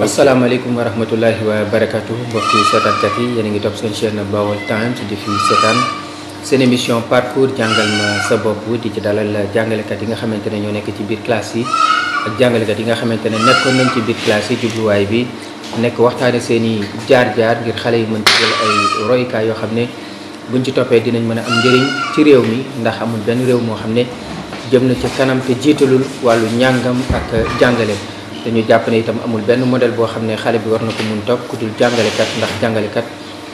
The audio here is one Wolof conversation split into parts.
asalaamaaleykum wa rahmatullahi wa barakatuh mbokki seetaankat yi yéen a ngi topp seen chaîne Baol Times di fi seetaan seen émission parcours jàngal ma sa bopp di ci dalal jàngalekat yi nga xamante ne ñoo nekk ci biir classe yi ak jàngalekat yi nga xamante ne nekkoon nañ ci biir classe yi jubluwaay bi nekk waxtaane seen i jaar-jaar ngir xale yi mën ci jël ay royukaay yoo xam ne buñ ci toppee dinañ mën a am njëriñ ci réew mi ndax amul benn réew moo xam ne jëm na ci kanam te jiitalul wàllu njàngam ak jàngale dañu jàpp ne itam amul benn modèle boo xam ne xale bi war na ko mun topp ku dul jàngalekat ndax jàngalekat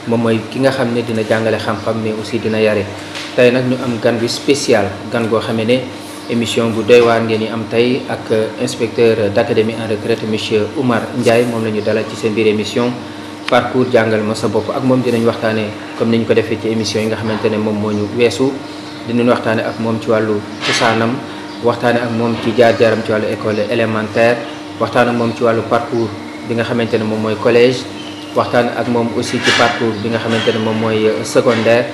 moom mooy ki nga xam ne dina jàngale xam-xam mais aussi dina yare tey nag ñu am gan bi spécial gan goo xamee ne émission bu doy waar ngeen di am tey ak inspecteur d'académie en retraite monsieur Oumar Ndiaye moom la ñu dalal ci seen biir émission parcours jàngal ma sa bopp ak moom dinañ waxtaane comme ni ñu ko defee ci émission yi nga xamante ne moom moo ñu weesu dinañ waxtaane ak moom ci wàllu cosaanam waxtaane ak moom ci jaar-jaaram ci wàllu école élémentaire waxtaan ak moom ci wàllu parcours bi nga xamante ne moom mooy collège waxtaan ak moom aussi ci parcours bi nga xamante ne moom mooy secondaire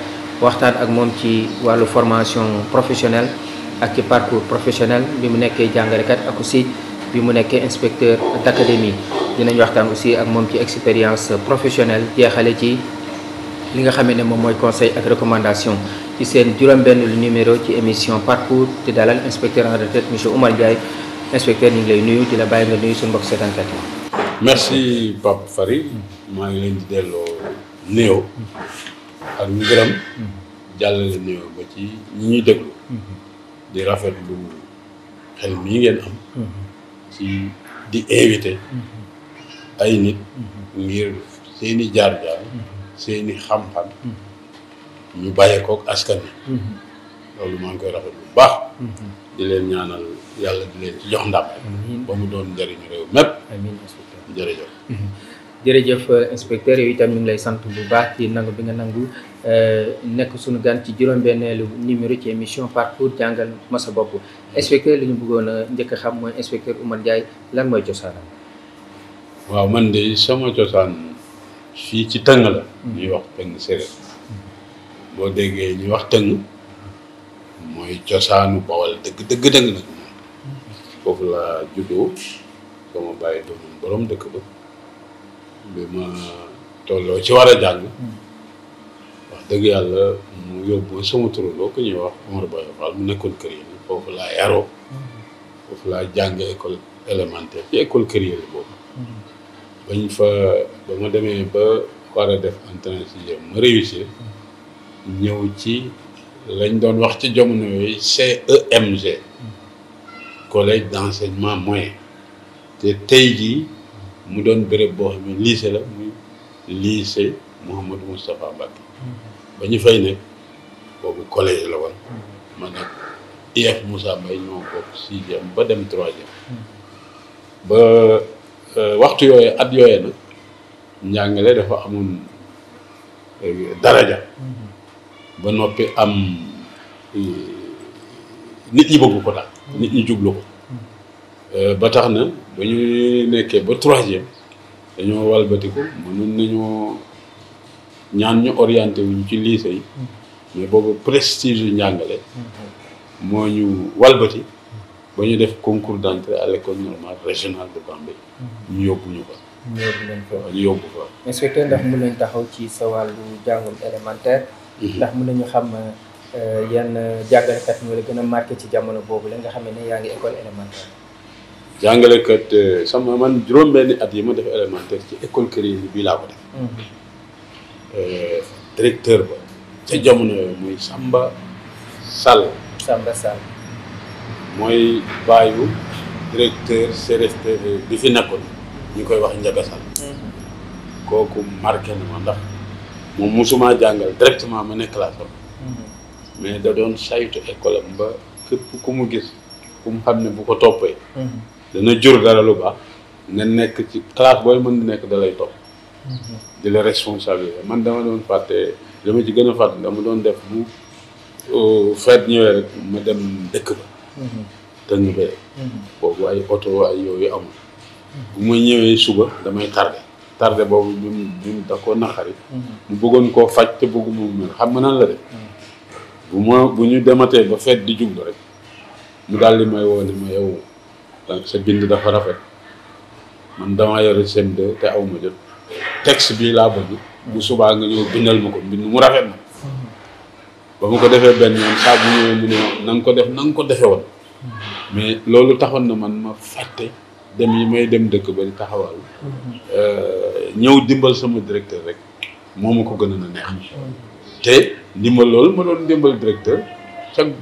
waxtaan ak moom ci wàllu formation professionnelle ak ci parcours professionnel bi mu nekkee jàngalekat ak aussi bi mu nekkee inspecteur d'académie dinañ waxtaan aussi ak moom ci expérience professionnelle jeexale ci li nga xamante ne moom mooy conseil ak recommandation ci seen juróom-benn numéro ci émission parcours di dalal inspecteur en retraite monsieur Oumar Ndiaye inspecteur ñu ngi lay nuyu di la bàyyi nga nuyu suñu mbokk seetaankat yi. merci Pape Fary maa ngi leen di delloo nuyoo ak ngërëm jàllale nuyoo ba ci ñi ñuy déglu di rafetlu xel mii ngeen am ci di invité ay nit ngir seeni jaar-jaar seeni xam-xam ñu bàyyeekook askan wi loolu maa ngi koy rafetlu bu baax di leen ñaanal yàlla di leen ci jox ndam ba mu doon njëriñu réew mépp amiin inspecteur jërëjëf jërëjëf inspecteur yooyu itam ñu ngi lay sant bu baax ci nangu bi nga nangu nekk suñu gan ci juróom-benneelu numéro ci émission parcours jàngal ma sa bopp inspecteur li ñu bëggoon a njëkk a xam mooy inspecteur Oumar Ndiaye lan mooy cosaanam. waaw man de sama cosaan fii ci tëng la ñuy wax tëng séeréer boo déggee ñuy wax tëng mooy cosaanu Bawol dëgg nag moom foofu la juddoo sama bàyyi doonoon borom dëkk ba bi ma tolloo ci war a jàng wax dëgg yàlla mu yóbbu sama turandoo ku ñuy wax Omar Boye Fall mu nekkoon kër yi foofu laa yaroo foofu laa jàng école élémentaire ci école kër yi boobu bañ fa ba ma demee ba war a def entrée en sixième ma réussir ñëw ci lañ doon wax ci jamono yooyu CEMG collège d'enseignement moyen te tey jii mu doon béréb boo xam ne lycée la muy lycée Mouhamadou Moustapha Mbacké ba ñu fay nekk boobu collège la woon ma nekk IF Moussa Mbaye ñoo bokk sixième ba dem troisième ba waxtu yooyu at yooyu nag njàngale dafa amoon daraja ba noppi am nit ñi bëgg ko daal nit ñi jublu ko ba tax na ba ñu nekkee ba troisième dañoo walbatiku mënoon nañoo ñaan ñu orienté wuñ ci lycée yi mais boobu prestige yu njàngale moo ñu walbati ba ñu def concours d'entrée à l'école normale régionale de Bambey ñu yóbbu ñu ko ñu yóbbu fa inspecteur ndax mën nañ taxaw ci sa wàllu jàngum élémentaire ndax mën nañu xam yan jàngalekat ñoo la gën a marqué ci jamono boobu la nga xam ne yaa ngi école élémentaire. jàngalekat sama man juróom-benni at yi ma def élémentaire ci école kër yi bii laa ko def. directeur ba ca jamono yooyu muy Samba Sall. mooy baayu directeur CRFPE bi fi nekkoon ñu koy wax Ndiaga Sall. kooku marqué na ma ndax moom mosuma jàngal directement ma nekk classe mais da doon saytu école am ba képp ku mu gis ku mu xam ne bu ko toppee dana jur dara lu baax nga nekk ci classe booy mën di nekk da lay topp di la responsabilité man dama doon fàtte dama ci gën a fàtte dama doon def bu feet ñëwee rek ma dem dëkk ba tëng bee boobu ay oto ay yooyu amul bu ma ñëwee suba damay tardé boobu ñun da koo naqari mu bëggoon koo faj te bëggu mu mel xam nga nan la def bu ñu dematee ba feet di jublu rek mu daal di may woo ne ma yow sa bind dafa rafet man damaa yore CM2 te aw ma jot texte bii laa bëgg bu subaa nga ñëw bindal ma ko bind mu rafet na ba ma ko defee benn yoon saa bu ñëwee mu ne na nga ko def na nga ko defee woon mais loolu taxoon na man ma fàtte dem yi may dem dëkk ba di taxawal ñëw dimbal sama directeur rek moo ma ko gën a neex te ndimbal loolu ma doon dimbal directeur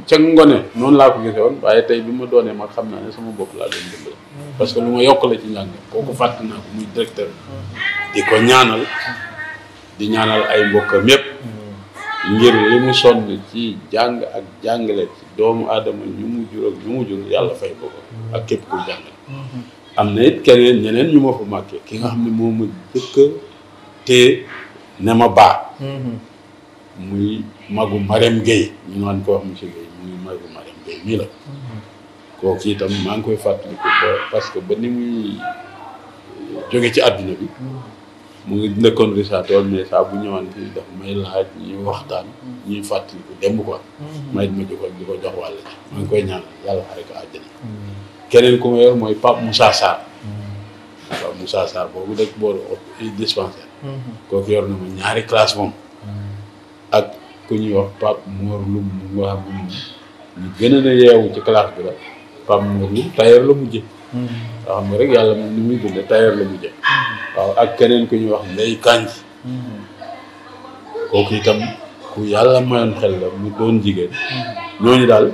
ca ngone noonu laa ko gisee woon waaye tey bi ma doonee mag xam naa ne sama bopp laa doon dimbal parce que lu ma yokk la ci njàng kooku fàtte naa ko muy directeur di ko ñaanal di ñaanal ay mbokkam yépp ngir li mu sonn ci jàng ak jàngale ci doomu aadama ñu mu jur ak ñu mu jur yàlla fay ko ak képp kuy jàngale am na it keneen ñeneen ñu ma fa màkkee ki nga xam ne moo ma jëkk te ne ma baax muy magu Marème Gueye ñu naan ko wax monsieur Gueye muy magu Marème Gueye mii la kooku itam maa ngi koy fàttaliku ba parce que ba ni muy jóge ci àdduna bi mu ngi nekkoon risaatool mais saa bu ñëwaan fii daf may laaj ñuy waxtaan ñuy fàttaliku démb quoi may ma jóg di ko jox wàll maa ngi koy ñaanal yàlla xare ko àjjana keneen ku ma yor mooy Pape Moussa Sarr Pape Moussa Sarr boobu dëkk booru dispensaire kooku yor na ma ñaari classe moom ak ku ñuy wax Pape Mor Loum mu nga xam ne ñu gën a yeewu ci classe bi la Pape Mor Loum tailleur la mujje nga xam nga rek yàlla moom ni muy bindee tailleur la mujje waaw ak keneen ku ñuy wax Ndeye Kanj kooku itam ku yàlla mayoon xel la mu doon jigéen ñooñu daal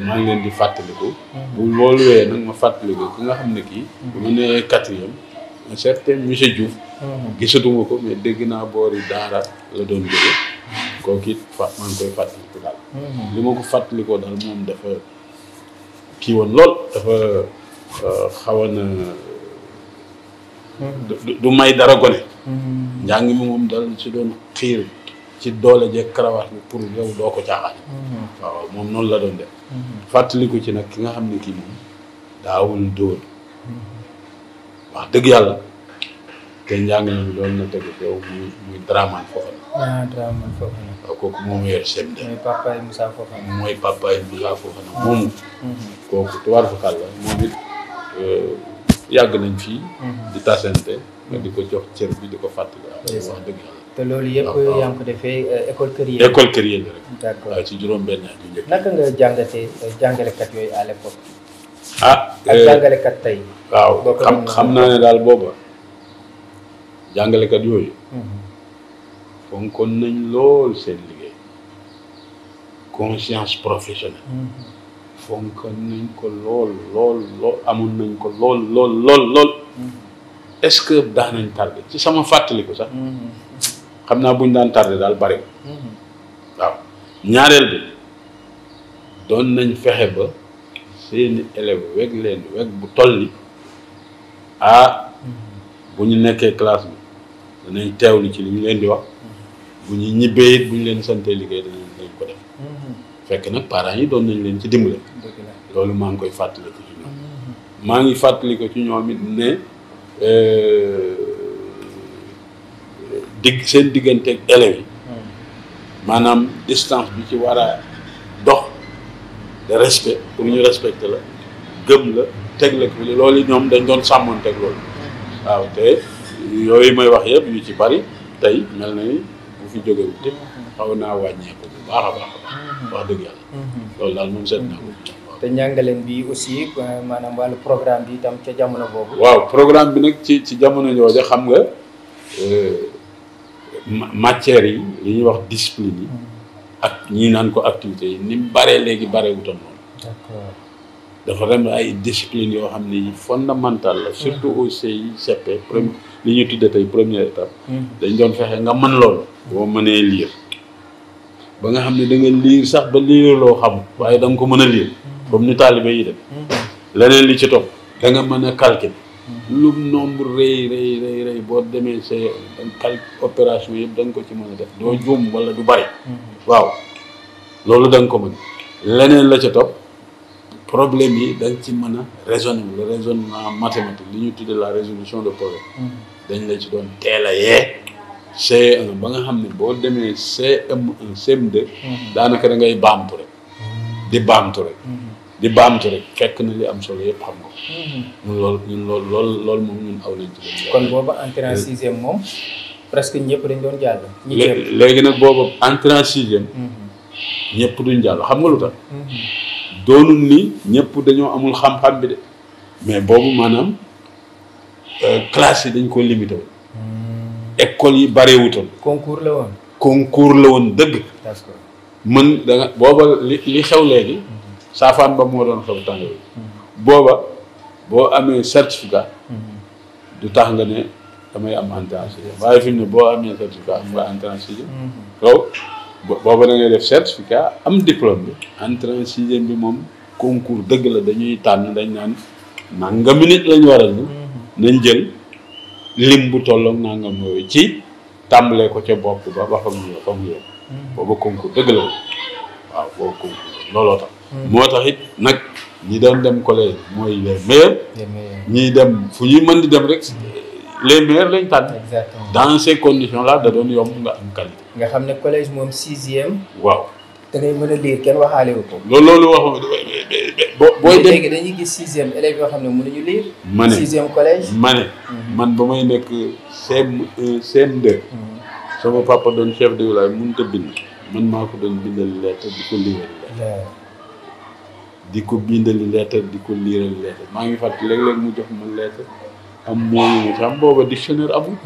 maa ngi leen di fàttaliku bu loolu wee nag ma fàttaliku ki nga xam ne kii bu ma nee 4e un certain monsieur Diouf gisatuma ko mais dégg naa boori daara la doon jóge kooku it maa ngi koy fàttaliku daal li ma ko fàttalikoo daal moom dafa kii woon lool dafa xaw na du may dara gone njàng mi moom dal si doon xiir ci doole jeeg karawaat bi pour yow doo ko caaxaan waaw moom noonu la doon def fàttaliku ci nag ki nga xam ne kii moom daawul dóor wax dëgg yàlla te njàng mi doon na tegu yow muy Dramane Fofana Dramane Fofana waaw kooku moom yor CM2 mooy papaay Moussa Fofana mooy papaay Moussa Fofana moomu kooku tubaar fakal la moom it yàgg nañ fii di tasante nga di ko jox cër bi di ko fàttali wax dëgg yàlla te loolu yëpp yaa ngi ko defee école Kër Yéen école Kër Yéen rek d'accord waaw ci juróom-benn at yu njëkk naka nga jàngatee jàngalekat yooyu à l'époque ak jàngalekat tey waaw xam naa ne daal booba jàngalekat yooyu fonkoon nañ lool seen liggéey conscience professionnelle fonkoon nañ ko lool amoon nañ ko lool est-ce que daan nañ tardé ci sama fàttaliku sax xam naa buñ daan tardé daal bari waaw ñaareel bi doon nañ fexe ba seeni élèves weg leen weg bu toll ni bu ñu nekkee classe bi danañ teewlu ci li ñu leen di wax bu ñu ñibbee it bu ñu leen santee liggéey danañ ko def fekk nag parents yi doon nañ leen ci dimbale loolu maa ngi koy fàttaliku ci ñoom maa ngi fàttaliku ci ñoom it ne seen digganteeg élèves yi maanaam distance bi ci war a dox de respect pour ñu respecter la gëm la teg la ko loolu ñoom dañ doon sàmmoon teg loolu waaw te yooyu may wax yëpp yu ci bari tey mel na ni bu fi jógewul te xaw naa wàññeeku bu baax a baax wax dëgg yàlla loolu daal moom seet naa ko te njàngaleen bi aussi maanaam wàllu programme bi itam ca jamono boobu waaw programme bi nag ci jamono jooju xam nga matières yi li ñuy wax discipline yi ak ñii naan ko activités yi ni mu baree léegi baree wutoon noonu d'accord dafa dem ay discipline yoo xam ne yi fondamental la surtout au CI CP li ñuy tuddee tey première étape dañ doon fexe nga mën loolu boo mënee lire ba nga xam ne da nga lire sax ba lire loo xam waaye da nga ko mën a lire comme ni taalibe yi def leneen li ci topp da nga mën a calculer lu nombre rëy boo demee sa opération yëpp da nga ko ci mën a def doo juum wala du bari waaw loolu da nga ko mën leneen la ca topp problème yi da nga ci mën a raisonner le raisonnement mathématique li ñuy tuddee la résolution de problème dañ la ci doon teel a yee C1 ba nga xam ne boo demee CM1 CM2 daanaka da ngay baamtu rek di baamtu rek di baamtu rek fekk na li am solo yëpp xam nga ko. ñun loolu moom ñun aw nañ ci. kon booba entrée en sixième moom presque ñëpp dañ doon jàll. léegi nag booba entrée en sixième. ñëpp duñ jàll xam nga lu tax. doonul ni ñëpp dañoo amul xam-xam bi de mais boobu maanaam classe yi dañ ko limité woon. école yi barewutoon. concours la woon. concours la woon dëgg. d'accord mën da nga booba li xew léegi. saafaan ba moo doon xew temps yooyu. booba boo amee certificat. du tax nga ne damay am entrée en sixième waaye fi mu ne boo amee certificat am nga entrée en sixième. yow booba da ngay def certificat am diplôme bi. entrée en sixième bi moom concours dëgg la dañuy tànn dañ naan nangam nit lañ waral ni nañ jël lim bu tolloog nangam yooyu ci tàmbalee ko ca bopp ba fa mu yem. booba concours dëgg la waaw booba concours looloo tax. moo tax it nag ñi doon dem collège mooy les meilleurs. ñiy dem fu ñuy mën di dem rek les meilleurs lañ tànn. exactement dans ces conditions là da doon yomb nga am qualité. nga xam ne collège moom sixième. waaw. da ngay mën a lire kenn waxaale wu ko. loolu wax booy dem léegi dañuy gis sixième élèves yoo xam ne mënuñu lire. ma ne sixième collège. ma ne man ba may nekk CM1 CM2. sama papa doon chef de village mënut a bind man maa ko doon bindal lettre di ko liiral lettre. di ko bindali lettre di ko liiral lettre maa ngi fàttali léeg-léeg mu jox ma lettre am moomu xam booba dictionnaire amul.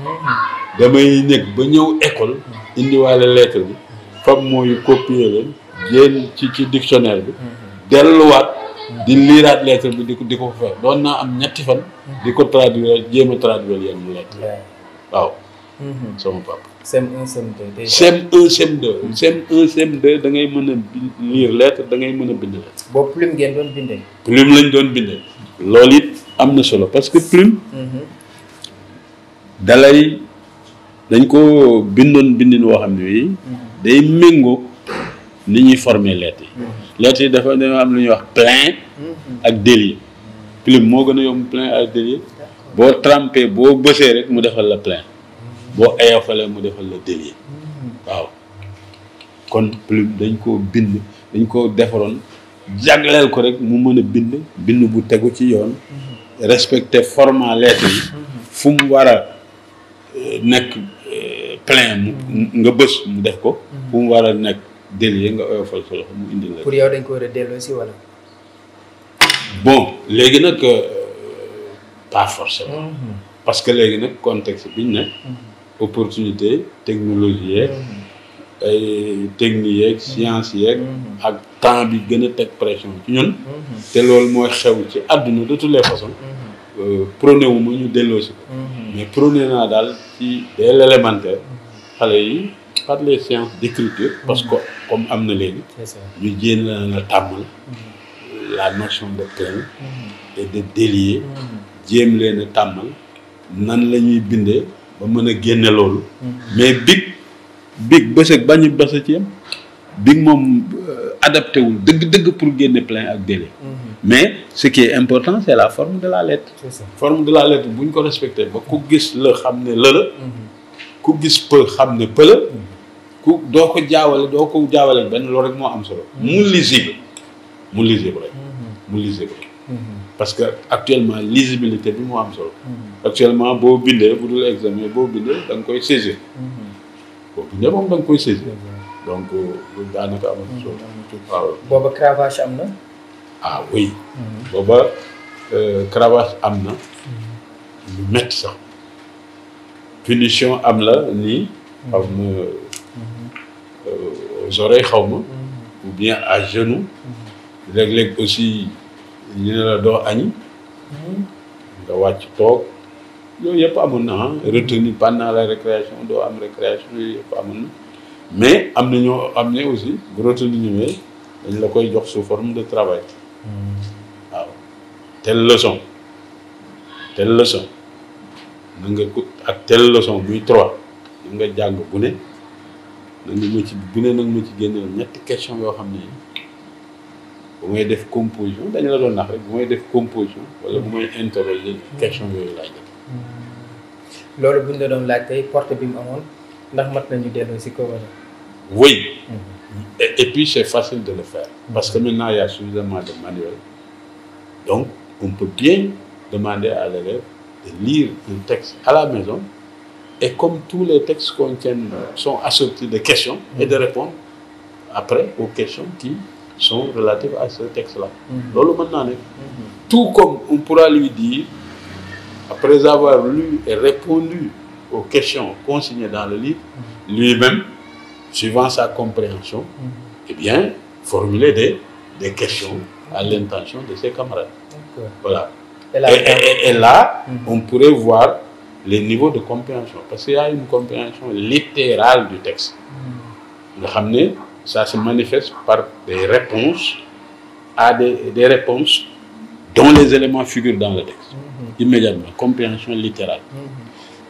damay nekk ba ñëw école. indiwaale lettre bi. fab mooy copier leen jéem ci dictionnaire bi. delluwaat. di liiraat lettre bi di ko fa doon naa am ñetti fan. di ko traduire jéem a traduire yenn lettre waaw. sama papa. CM1 CM2. CM1 CM2. CM1 CM2 da ngay mën a lire lettre da ngay mën a bind lettre. boobu plume ngeen doon bindee. plume lañ doon bindee. loolu it am na solo parce que plume. dañ ko bindoon bindin woo xam ne bii. day méngoo ni ñuy former lettre yi. lettre yi dafa am lu ñuy wax plein. ak délier. plume moo gën a yomb plein ak délier. boo trempé boo bësee rek mu defal la plein. boo ayofalee mu defal la délier. waaw kon plume dañ koo bind dañ ko defaroon jagleel ko rek mu mën a bind bu tegu ci yoon. respecter format lettre yi. fu mu war a nekk plein nga bës mu def ko. fu mu war a nekk délier nga oyofal sa loxo mu indi la. pour yow dañ ko war a delloo si wala. bon léegi nag pas forcément. parce que léegi nag contexte biñ ne. opportunité technologie yeeg ay technique yeeg science yeeg ak temps bi gën a teg pression ci ñun te loolu mooy xew ci àdduna de toutes les façons prôné wu ma ñu delloo si ko mais prôné naa daal ci dès l'élémentaire xale yi par les sciences d'écriture parce que comme am na léegi ñu jéem la tàmmal la notion de plein et de délier jéem leen a tàmmal nan la ñuy bindee ba mën a génne loolu. mais big bës ak bañu bës ci yam big moom adapté wul dëgg pour génne plein ak délier. mais ce qui est important c'est la forme de la lettre. c'est ça forme de la lettre bu ñu ko respecté ba ku gis la xam ne la ku gis peu xam ne peu la ku doo ko jaawale benn loolu rek moo am solo. mu lisible rek. parce que actuellement lisibilité bi moo am solo. actuellement boo bindee bu dul examen boo bindee da nga koy saisir. boo bindee moom da nga koy saisir. donc loolu daanaka amul solo. waaw booba cravache am na. ah oui. booba cravache am na. lu métti sax. punition am la nii. xaw ma aux oreilles xaw ma. ou bien à genoux. léeg-léeg aussi. ñu ne la doo añ nga wàcc toog yooyu yëpp amoon na retenu pendant la récréation doo am récréation yooyu yëpp amoon na mais am na ñoo am ne aussi bu retenu ñëwee dañ la koy jox sous forme de travail waaw telle leçon na nga ko ak telle leçon muy 3 na nga jàng bu ne nag ma ci génneel ñetti question yoo xam ne bu may def composition dañu la doon nax rek bu may def composition wala bu may interroger question yooyu laaj def loolu buñ la doon laaj tey porte bi mu amoon ndax mat nañu delloo si ko wala. oui Et puis c'est facile de le faire. Parce que maintenant il y a suffisamment de manuels. Donc on peut bien demander à l'élève de lire un texte à la maison. Et comme tous les textes sont assortis de questions et de répondre après aux questions qui sont relatives à ce texte-là. Tout comme on pourra lui dire, après avoir lu et répondu aux questions consignées dans le livre, lui-même, suivant sa compréhension, eh bien, formuler des questions à l'intention de ses camarades. Voilà. Et là, on pourrait voir les niveaux de compréhension. Parce qu'il y a une compréhension littérale du texte. Ça se manifeste par des réponses à des réponses dont les éléments figurent dans le texte. Immédiatement, compréhension littérale.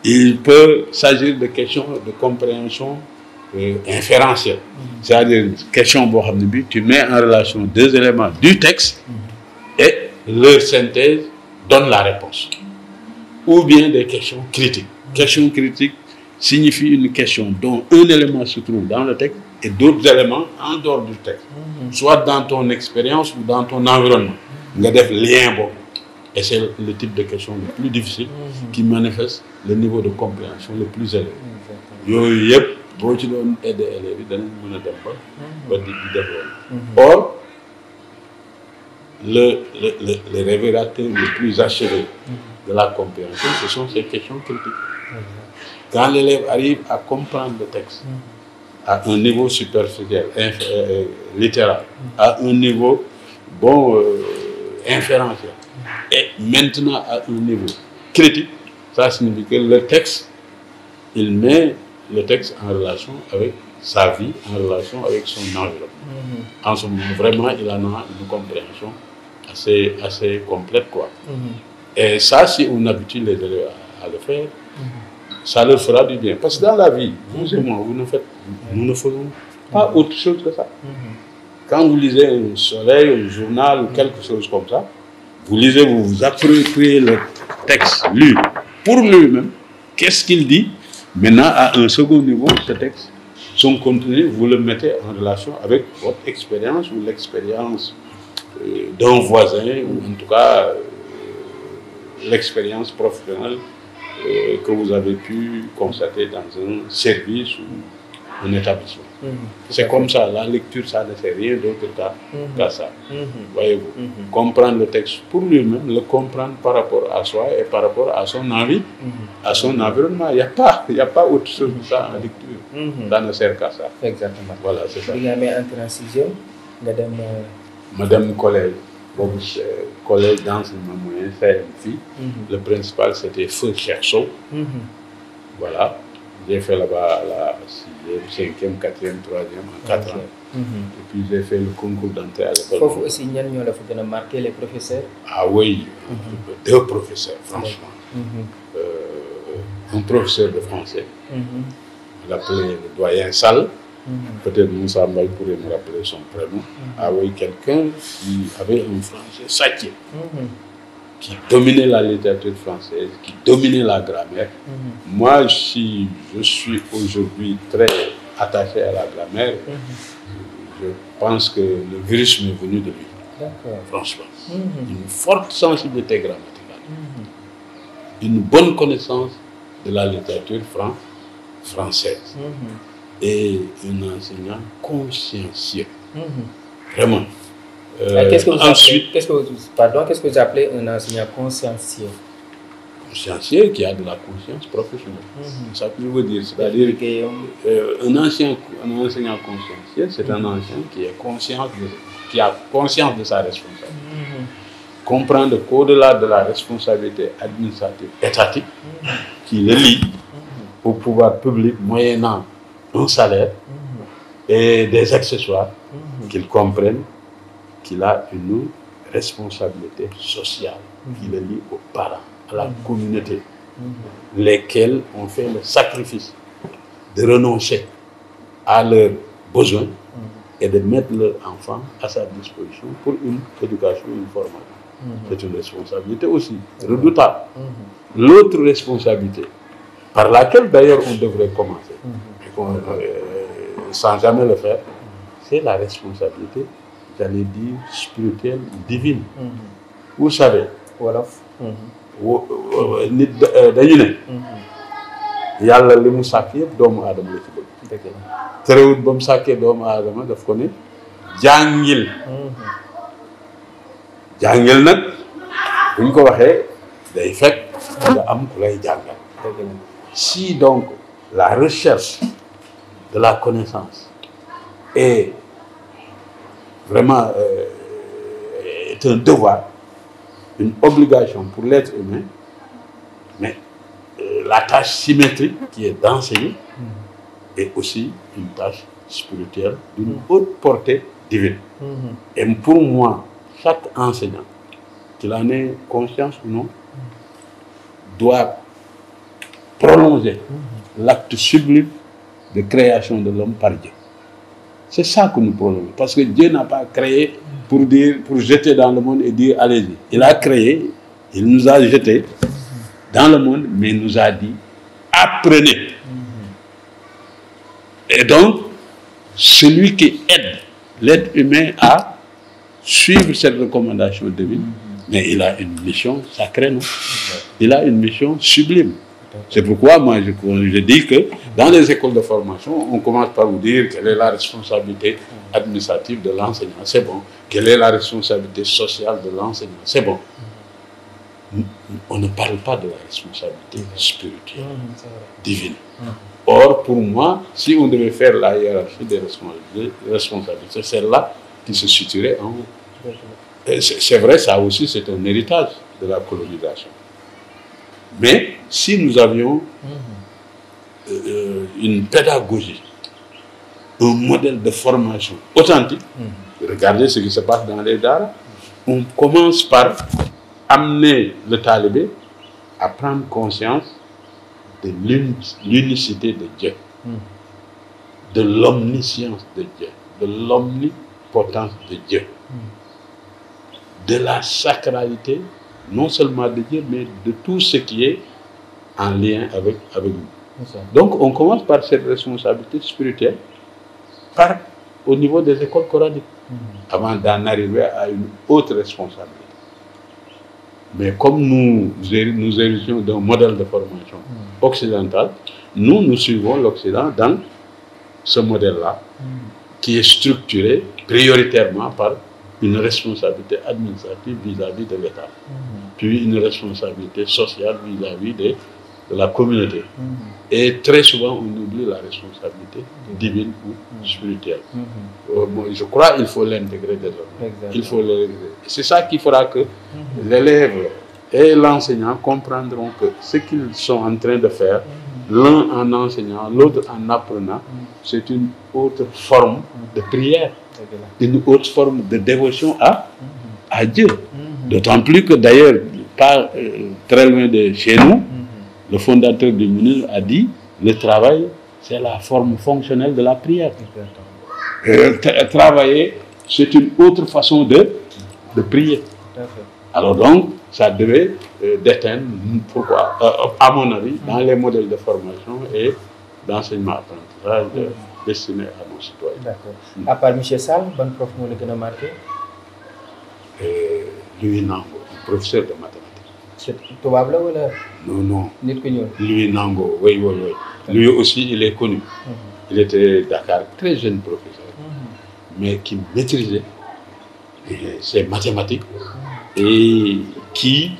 Il peut s'agir de questions de compréhension inférentielle. C'est-à-dire, question, tu mets en relation deux éléments du texte et leur synthèse donne la réponse. Ou bien des questions critiques. Question critique signifie une question dont un élément se trouve dans le texte et d'autres éléments en dehors du texte. Soit dans ton expérience ou dans ton environnement. Il y a des liens. Et c'est le type de question le plus difficile qui manifeste le niveau de compréhension le plus élevé. Or, le révélateur le plus achevé de la compréhension, ce sont ces questions critiques. Quand l'élève arrive à comprendre le texte à un niveau superficiel, littéral, à un niveau inférentiel, et maintenant à un niveau critique, ça signifie que le texte, il met le texte en relation avec sa vie, en relation avec son environnement. En ce moment, vraiment, il en a une compréhension assez complète, quoi. Et ça, si on habitue les élèves à le faire, ça leur fera du bien. Parce que dans la vie, vous et moi, nous ne faisons pas autre chose que ça. Quand vous lisez un soleil, un journal ou quelque chose comme ça, vous lisez, vous vous appropriez le texte lu pour lui-même. Qu'est-ce qu'il dit? Maintenant, à un second niveau, ce texte, son contenu, vous le mettez en relation avec votre expérience ou l'expérience d'un voisin, ou en tout cas l'expérience professionnelle que vous avez pu constater dans un service ou un établissement. C'est comme ça, la lecture, ça ne fait rien d'autre qu'à ça. Voyez-vous, comprendre le texte pour lui-même, le comprendre par rapport à soi et par rapport à son envie, à son environnement. Il n'y a pas autre chose que ça en lecture. Ça ne sert qu'à ça. Exactement. Voilà, c'est ça. Il y a en sixième, Madame collège. Collège d'enseignement moyen, CMFI. Le principal, c'était Feu Cherceau. Voilà. J'ai fait là-bas la 6e, 5e, 4e, 3e, en 4 ans. Et puis j'ai fait le concours d'entrée à l'école. Il faut aussi marquer les professeurs. Ah oui, 2 professeurs, franchement. Un professeur de français, on l'appelait le doyen Sall. Peut-être Moussa Mbaye pourrait me rappeler son prénom. Ah oui, quelqu'un qui avait un français sacré, qui dominait la littérature française, qui dominait la grammaire. Moi, si je suis aujourd'hui très attaché à la grammaire, je pense que le virus m'est venu de lui. Franchement. Une forte sensibilité grammaticale. Une bonne connaissance de la littérature française. Et un enseignant consciencieux. Vraiment. Qu'est-ce que vous appelez un enseignant consciencieux? Consciencieux qui a de la conscience professionnelle. Ça que je veux dire. C'est-à-dire un enseignant consciencieux, c'est un enseignant qui a conscience de sa responsabilité. Comprendre qu'au-delà de la responsabilité administrative étatique, qui le lie au pouvoir public moyennant un salaire et des accessoires, qu'ils comprennent qu'il a une responsabilité sociale qui le lie aux parents, à la communauté, lesquels ont fait le sacrifice de renoncer à leurs besoins et de mettre leur enfant à sa disposition pour une éducation, une formation. C'est une responsabilité aussi redoutable. L'autre responsabilité, par laquelle d'ailleurs on devrait commencer, sans jamais le faire, c'est la responsabilité, j'allais dire, spirituelle, divine. Vous savez, wolof. nit dañu ne yàlla li mu sàkk yëpp doomu aadama la ci bëgg. dëgg la. terewut ba mu sàkkee doomu aadama daf ko ne jàngil. jàngil nag buñ ko waxee day fekk nga am ku lay jàngal. dëgg la. Si donc la recherche de la connaissance est vraiment est un devoir, une obligation pour l'être humain, mais la tâche symétrique qui est d'enseigner est aussi une tâche spirituelle d'une haute portée divine. Et pour moi, chaque enseignant, qu'il en ait conscience ou non, doit prolonger l'acte sublime de création de l'homme par Dieu. C'est ça que nous prolongeons. Parce que Dieu n'a pas créé pour jeter dans le monde et dire allez-y. Il a créé, il nous a jetés dans le monde, mais il nous a dit apprenez. Et donc, celui qui aide l'être humain à suivre cette recommandation divine, mais il a une mission sacrée, non? Il a une mission sublime. C'est pourquoi moi je dis que dans les écoles de formation, on commence par vous dire quelle est la responsabilité administrative de l'enseignant, c'est bon. Quelle est la responsabilité sociale de l'enseignant, c'est bon. On ne parle pas de la responsabilité spirituelle, divine. Or, pour moi, si on devait faire la hiérarchie des responsabilités, c'est celle-là qui se situerait en haut. C'est vrai, ça aussi, c'est un héritage de la colonisation. Mais si nous avions une pédagogie, un modèle de formation authentique, regardez ce qui se passe dans les daras, on commence par amener le talibé à prendre conscience de l'unicité de Dieu, de l'omniscience de Dieu, de l'omnipotence de Dieu, de la sacralité, non seulement de Dieu, mais de tout ce qui est en lien avec nous. Donc, on commence par cette responsabilité spirituelle, au niveau des écoles coraniques, avant d'en arriver à une autre responsabilité. Mais comme nous héritions d'un modèle de formation occidental, nous suivons l'Occident dans ce modèle-là, qui est structuré prioritairement par une responsabilité administrative vis-à-vis de l'État, puis une responsabilité sociale vis-à-vis de la communauté. Et très souvent, on oublie la responsabilité divine ou spirituelle. Je crois qu'il faut l'intégrer désormais. Il faut l'intégrer. C'est ça qui fera que l'élève et l'enseignant comprendront que ce qu'ils sont en train de faire, l'un en enseignant, l'autre en apprenant, c'est une autre forme de prière, une autre forme de dévotion à Dieu. D'autant plus que d'ailleurs, pas très loin de chez nous, le fondateur du MUNIR a dit le travail, c'est la forme fonctionnelle de la prière. Travailler, c'est une autre façon de prier. Alors donc, ça devait déteindre, pourquoi, à mon avis, dans les modèles de formation et d'enseignement-apprentissage destinés à nos citoyens. D'accord. À part M. Sall, bon prof moo la gën a marqué? Louis Nango, professeur de mathématiques. C'est tubaab la wala? Non. Nit ku ñuul. Louis Nango, oui. Lui aussi, il est connu. Il était Dakar, très jeune professeur, mais qui maîtrisait ses mathématiques et qui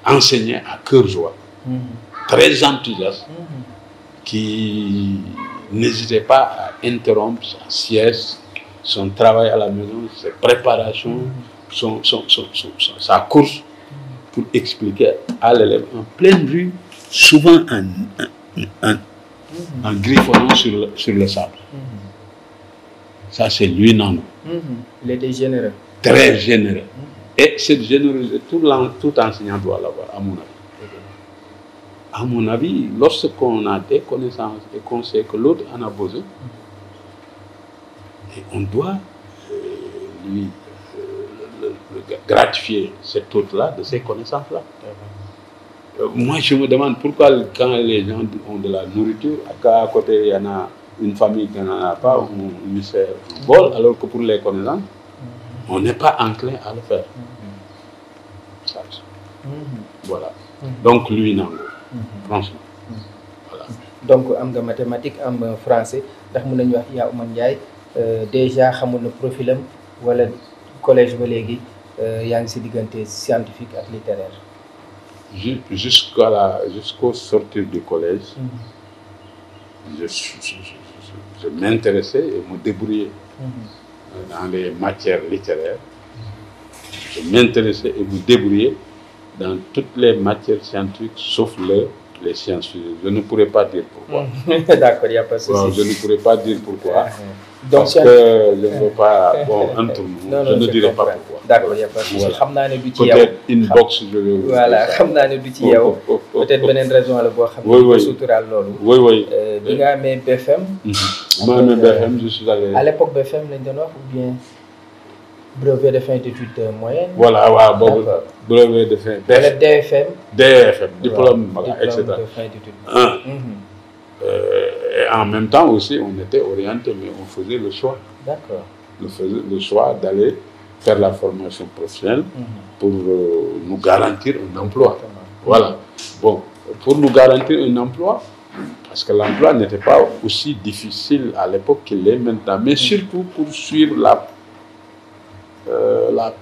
enseignait à cœur joie, très enthousiaste, qui n'hésitait pas à interrompre sa sieste, son travail à la maison, ses préparations, sa course, pour expliquer à l'élève en pleine vue, souvent en griffonnant sur le sable. Ça, c'est lui, non. Il était généreux. Très généreux. Et cette générosité, tout enseignant doit l'avoir, à mon avis. À mon avis, lorsqu'on a des connaissances et qu'on sait que l'autre en a besoin, et on doit lui gratifier cet autre-là de ces connaissances-là. Moi, je me demande pourquoi quand les gens ont de la nourriture, à côté, il y en a une famille qui n'en a pas, on lui sert un bol, alors que pour les connaissances, on n'est pas enclin à le faire. Ça, voilà. Donc lui nangu. Franchement. Voilà. Donc am nga mathématique am français ndax mën nañu wax yaa Oumar Ndiaye déjà xamul na profilam wala collège ba léegi yaa ngi si diggante scientifique ak littéraire. Jusqu'au sortir du collège, je m'intéressais et me débrouillais dans les matières littéraires. Je m'intéressais et me débrouillais dans toutes les matières scientifiques, sauf les sciences physiques. Je ne pourrais pas dire pourquoi. D'accord, il n'y a pas de souci. Je ne pourrais pas dire pourquoi. Donc, parce que je ne veux pas... Bon, entre nous, je ne dirai pas pourquoi. D'accord, il n'y a pas de souci. Voilà. Peut-être une box, je vais vous dire. Voilà, je sais peut-être une raison à le voir. Oui. Vous avez BFM. Moi, BFM, je suis allé... À l'époque, BFM, ou bien brevet de fin d'études moyennes. Voilà, brevet de fin. DFM. DFM, diplôme, voilà, etc. De fin d'études. Et en même temps aussi, on était orienté, mais on faisait le choix. D'accord. On faisait le choix d'aller faire la formation professionnelle pour nous garantir un emploi. Voilà. Bon, pour nous garantir un emploi, parce que l'emploi n'était pas aussi difficile à l'époque qu'il est maintenant, mais surtout pour suivre la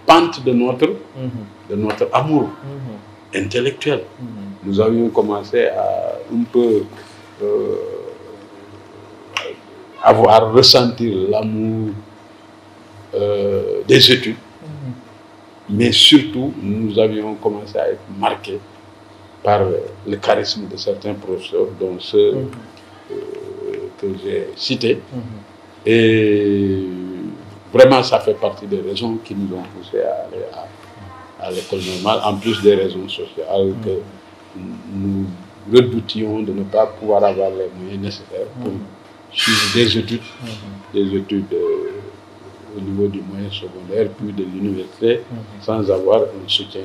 pente de notre amour intellectuel. Nous avions commencé à un peu avoir ressenti l'amour des études, mais surtout nous avions commencé à être marqués par le charisme de certains professeurs, dont ceux que j'ai cités. Et vraiment, ça fait partie des raisons qui nous ont poussés à aller à l'école normale, en plus des raisons sociales que nous redoutions de ne pas pouvoir avoir les moyens nécessaires pour suivre des études au niveau du moyen secondaire, puis de l'université, sans avoir un soutien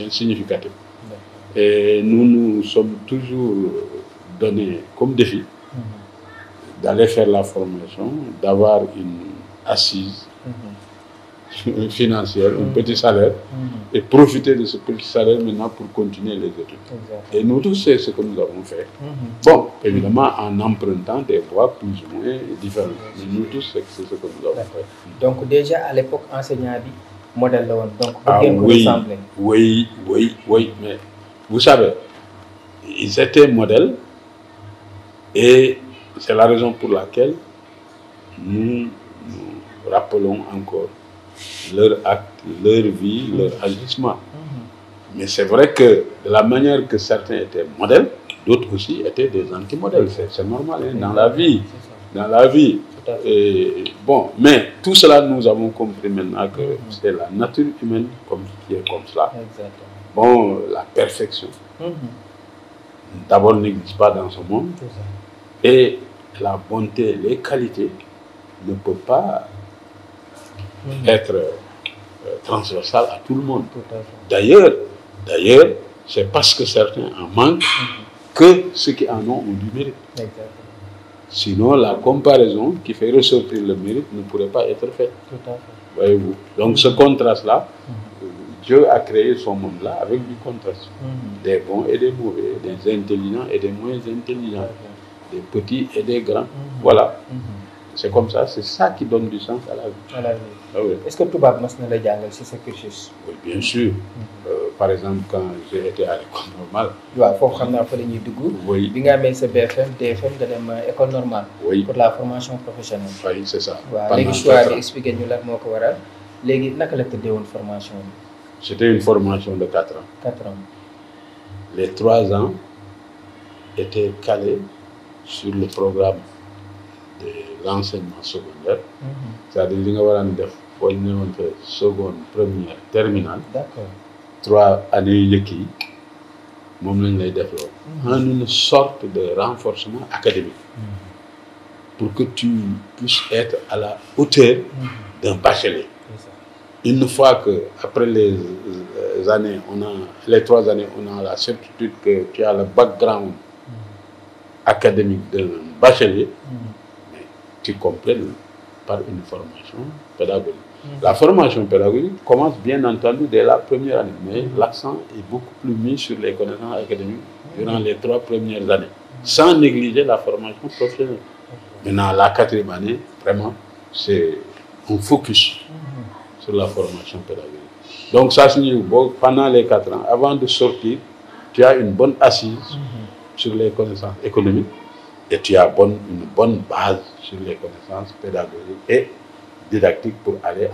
significatif. Et nous nous sommes toujours donnés comme défi d'aller faire la formation, d'avoir une assise financière, un petit salaire, et profiter de ce petit salaire maintenant pour continuer les études. Et nous tous, c'est ce que nous avons fait. Bon, évidemment, en empruntant des voies plus ou moins différentes. Mais nous tous, c'est ce que nous avons fait. Donc déjà, à l'époque, enseignant modèle là, donc oui, mais vous savez, ils étaient modèles, et c'est la raison pour laquelle nous rappelons encore leur acte, leur vie, leur agissement. Mais c'est vrai que de la manière que certains étaient modèles, d'autres aussi étaient des anti-modèles. C'est normal, hein, dans la vie. Dans la vie. Et, bon, mais tout cela, nous avons compris maintenant que c'est la nature humaine qui est comme cela. Bon, la perfection, d'abord, n'existe pas dans ce monde. Et la bonté, les qualités ne peuvent pas être transversales à tout le monde. D'ailleurs, c'est parce que certains en manquent que ceux qui en ont du mérite. Sinon, la comparaison qui fait ressortir le mérite ne pourrait pas être faite. Voyez-vous. Donc, ce contraste-là, Dieu a créé son monde-là avec du contraste. Des bons et des mauvais, des intelligents et des moins intelligents, des petits et des grands. Voilà. C'est comme ça, c'est ça qui donne du sens à la vie. Ah oui. Est-ce que tout le monde a déjà c'est ce cursus? Oui, bien sûr. Par exemple, quand j'ai été à l'école normale. Oui, il faut que oui. Vous avez ce BFM, DFM, de l'école normale pour la formation professionnelle. Oui, c'est ça. Les choix expliquer nous là, formation. C'était une formation de 4 ans. 4 ans. Les 3 ans étaient calés sur le programme de l'enseignement secondaire. C'est-à-dire que nous avons seconde, première, terminale. D'accord. 3 années en une sorte de renforcement académique pour que tu puisses être à la hauteur d'un bachelier. Une fois que, après les 3 années, on a la certitude que tu as le background académique d'un bachelier, mais tu complètes par une formation pédagogique. La formation pédagogique commence bien entendu dès la première année, mais l'accent est beaucoup plus mis sur les connaissances académiques durant les 3 premières années, sans négliger la formation professionnelle. Maintenant, la 4e année, vraiment, c'est un focus sur la formation pédagogique. Donc ça signifie que pendant les 4 ans, avant de sortir, tu as une bonne assise sur les connaissances économiques et tu as une bonne base sur les connaissances pédagogiques et didactiques pour aller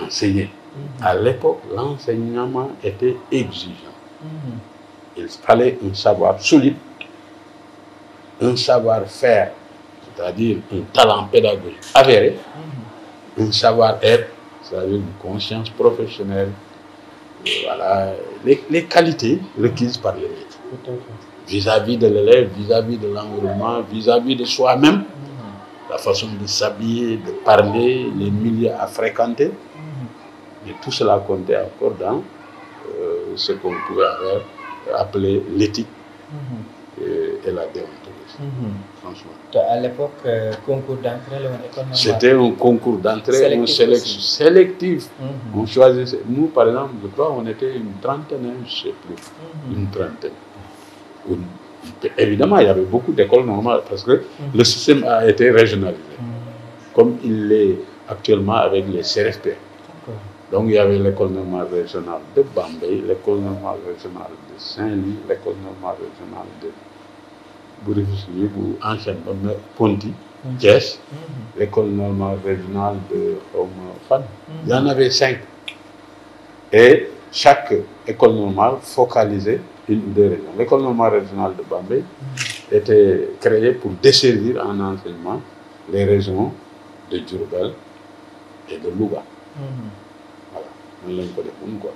enseigner. À l'époque, l'enseignement était exigeant. Il fallait un savoir solide, un savoir-faire, c'est-à-dire un talent pédagogique avéré, un savoir-être, c'est-à-dire une conscience professionnelle, voilà, les qualités requises par les maîtres vis-à-vis de l'élève, vis-à-vis de l'environnement, vis-à-vis de soi-même, la façon de s'habiller, de parler, les milieux à fréquenter. Et tout cela comptait encore dans ce qu'on pouvait appeler l'éthique et la déontologie. Franchement. À l'époque, concours d'entrée, c'était un concours d'entrée, une sélection sélective. On choisissait. Nous, par exemple, je crois, on était une trentaine, je ne sais plus, une trentaine. Évidemment, il y avait beaucoup d'écoles normales parce que le système a été régionalisé, comme il l'est actuellement avec les CRFP. Donc, il y avait l'école normale régionale de Bambey, l'école normale régionale de Saint-Louis, l'école normale régionale de Bourg-Rufisque ou anciennement Ponty, Thiès, l'école normale régionale de Fan. Il y en avait 5. Et chaque école normale focalisait une ou 2 régions. L'école normale régionale de Bambey était créée pour desservir en enseignement les régions de Diourbel et de Louga. Voilà, on l'a pas dit quoi.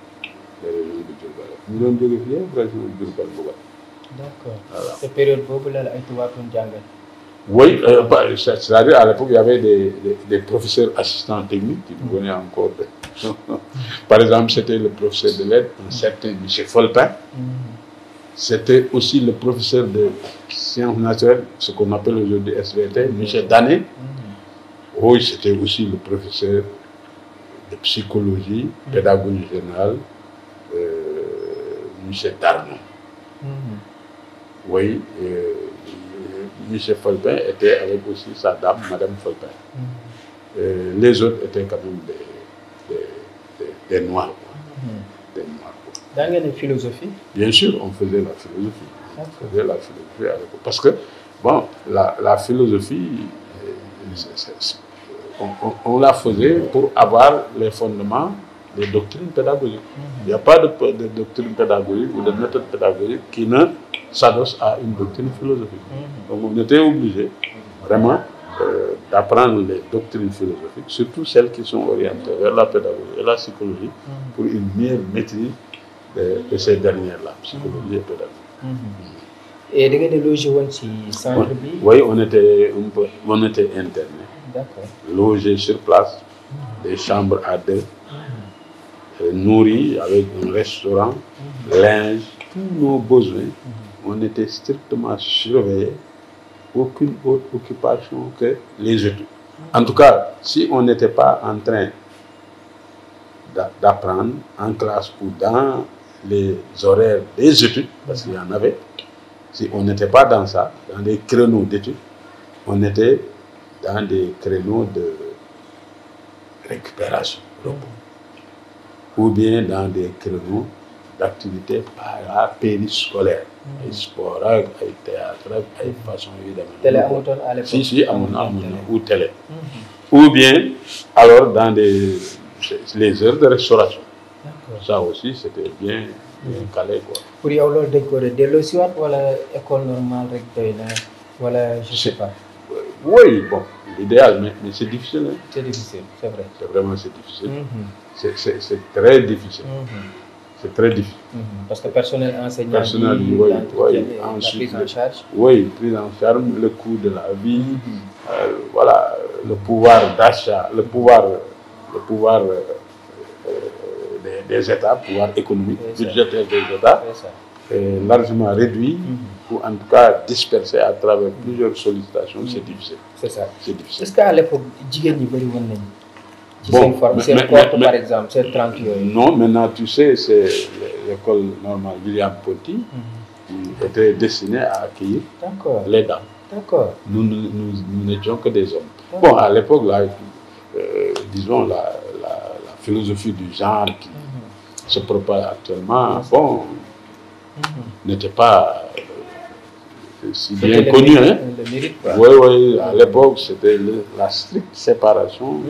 Les régions de Diourbel. Nous avons dit les régions de Diourbel Louga. D'accord. Voilà. Cette période où là, oui, c'est-à-dire à l'époque, il y avait des professeurs assistants techniques qui nous venaient encore. Par exemple, c'était le professeur de lettres, un certain M. Folpin. C'était aussi le professeur de sciences naturelles, ce qu'on appelle aujourd'hui SVT, M. Dané. Oui, c'était aussi le professeur de psychologie, pédagogie générale, M. Darnon. Oui, M. Folpin était avec aussi sa dame, Mme Folpin. Les autres étaient quand même des Noirs. Des Noirs. Dans la philosophie? Bien sûr, on faisait la philosophie. On faisait la philosophie à l'époque. Parce que, bon, la philosophie, on la faisait pour avoir les fondements des doctrines pédagogiques. Il n'y a pas de doctrine pédagogique ou de méthode pédagogique qui ne s'adosse à une doctrine philosophique. Donc on était obligé vraiment d'apprendre les doctrines philosophiques, surtout celles qui sont orientées vers la pédagogie et la psychologie, pour une meilleure maîtrise de ces dernières-là, psychologie et pédagogie. Et vous avez logé aussi centre? Oui, on était internés. D'accord. Logés sur place, des chambres à 2, nourris avec un restaurant, linge, tous nos besoins. On était strictement surveillés, aucune autre occupation que les études. En tout cas, si on n'était pas en train d'apprendre en classe ou dans les horaires des études, parce qu'il y en avait, si on n'était pas dans ça, dans des créneaux d'études, on était dans des créneaux de récupération, ou bien dans des créneaux d'activités périscolaires, ay sport, ay théâtre, ay façon évidemment. Télé à l'époque? Si, ou télé. Ou bien, alors dans les heures de restauration. Ça aussi, c'était bien calé, quoi. Pour y avoir de l'ossuat ou l'école normale, voilà, je ne sais pas. Oui, bon, l'idéal, mais c'est difficile. Hein? C'est difficile, c'est vrai. C'est vraiment difficile. C'est très difficile. C'est très difficile. Parce que personnel enseignant, personnel, oui, ensuite, prise en charge. Oui, prise en charge, le coût de la vie, voilà, le pouvoir d'achat, le pouvoir des États, pouvoir économique, budgétaire des États. est largement réduit, ou en tout cas dispersé à travers plusieurs sollicitations, c'est difficile. C'est ça. C'est difficile. Est-ce qu'à l'époque, jigéen ñi bëri woon nañu. Ci Bon, seen forme seen porte par exemple, seen 30 yooyu. Non, maintenant tu sais, c'est l'école normale William Ponty qui était destinée à accueillir les dames. D'accord. Nous n'étions que des hommes. Bon, à l'époque, là, disons, la philosophie du genre qui se propage actuellement, bon, n'était pas si bien connue. Hein? Oui, oui, à l'époque, c'était la stricte séparation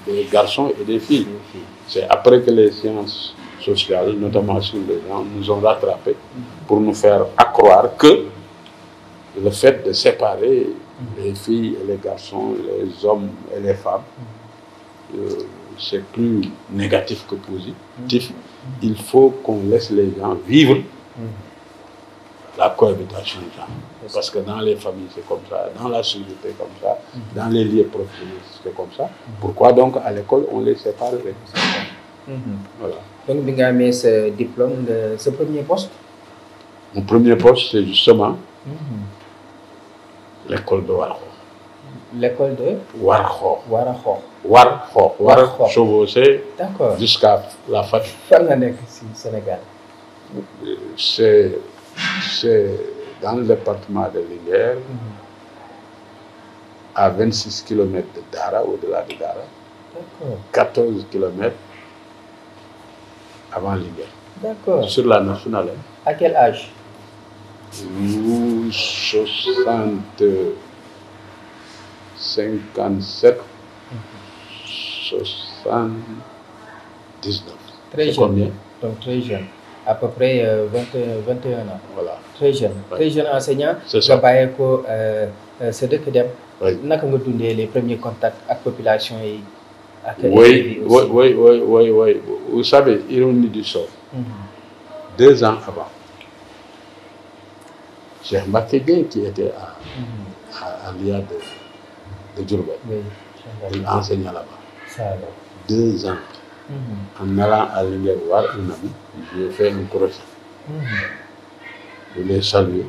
des garçons et des filles. C'est après que les sciences sociales, notamment sur les gens, nous ont rattrapés pour nous faire accroire que le fait de séparer les filles et les garçons, les hommes et les femmes, c'est plus négatif que positif. Il faut qu'on laisse les gens vivre la cohabitation. Parce que dans les familles, c'est comme ça, dans la société, comme ça, dans les lieux professionnels, c'est comme ça. Pourquoi donc à l'école, on les séparerait? Voilà. Donc, vous avez ce diplôme, ce premier poste? Mon premier poste, c'est justement l'école de Warxo. L'école de Warxo. Warxo. Warxo. Chevauché jusqu'à la Fatick. Fan nga nekk ci Sénégal. C'est dans le département de Linguère, à 26 km de Dara, au-delà de Dara. 14 km avant Linguère. D'accord. Sur la nationale. À quel âge? 57, 79. Très jeune. Combien? Donc très jeune. À peu près 21 ans. Voilà. Très jeune. Ouais. Très jeune enseignant. C'est ça. Nga bàyyee ko sa dëkk dem. Oui. Naka nga dundee les premiers contacts avec la population yi ak oui. Vous savez, ironie du sort. 2 ans avant, Cheikh Mbacké Gueye qui était à l'IA de Diourbel. Oui. Il enseignait là-bas. Ça alors. 2 ans. En allant à Linguère voir un ami, j'ai fait un crochet. Je l'ai salué.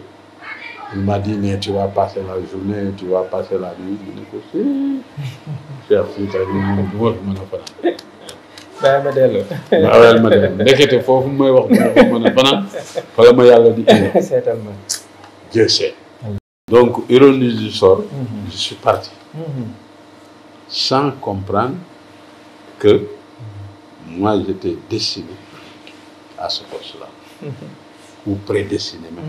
Il m'a dit, mais tu vas passer la journée, tu vas passer la nuit. Je lui ai dit, Cheikh Fouta, je ne bàyyi ma delloo. waaw ma dem ndekete foofu may wax dina ko mën a fanaan fa la ma yàlla di indi. Seetal ma. Dieu sait. Donc ironie du sort, je suis parti sans comprendre que moi j'étais destiné à ce poste-là ou prédestiné même.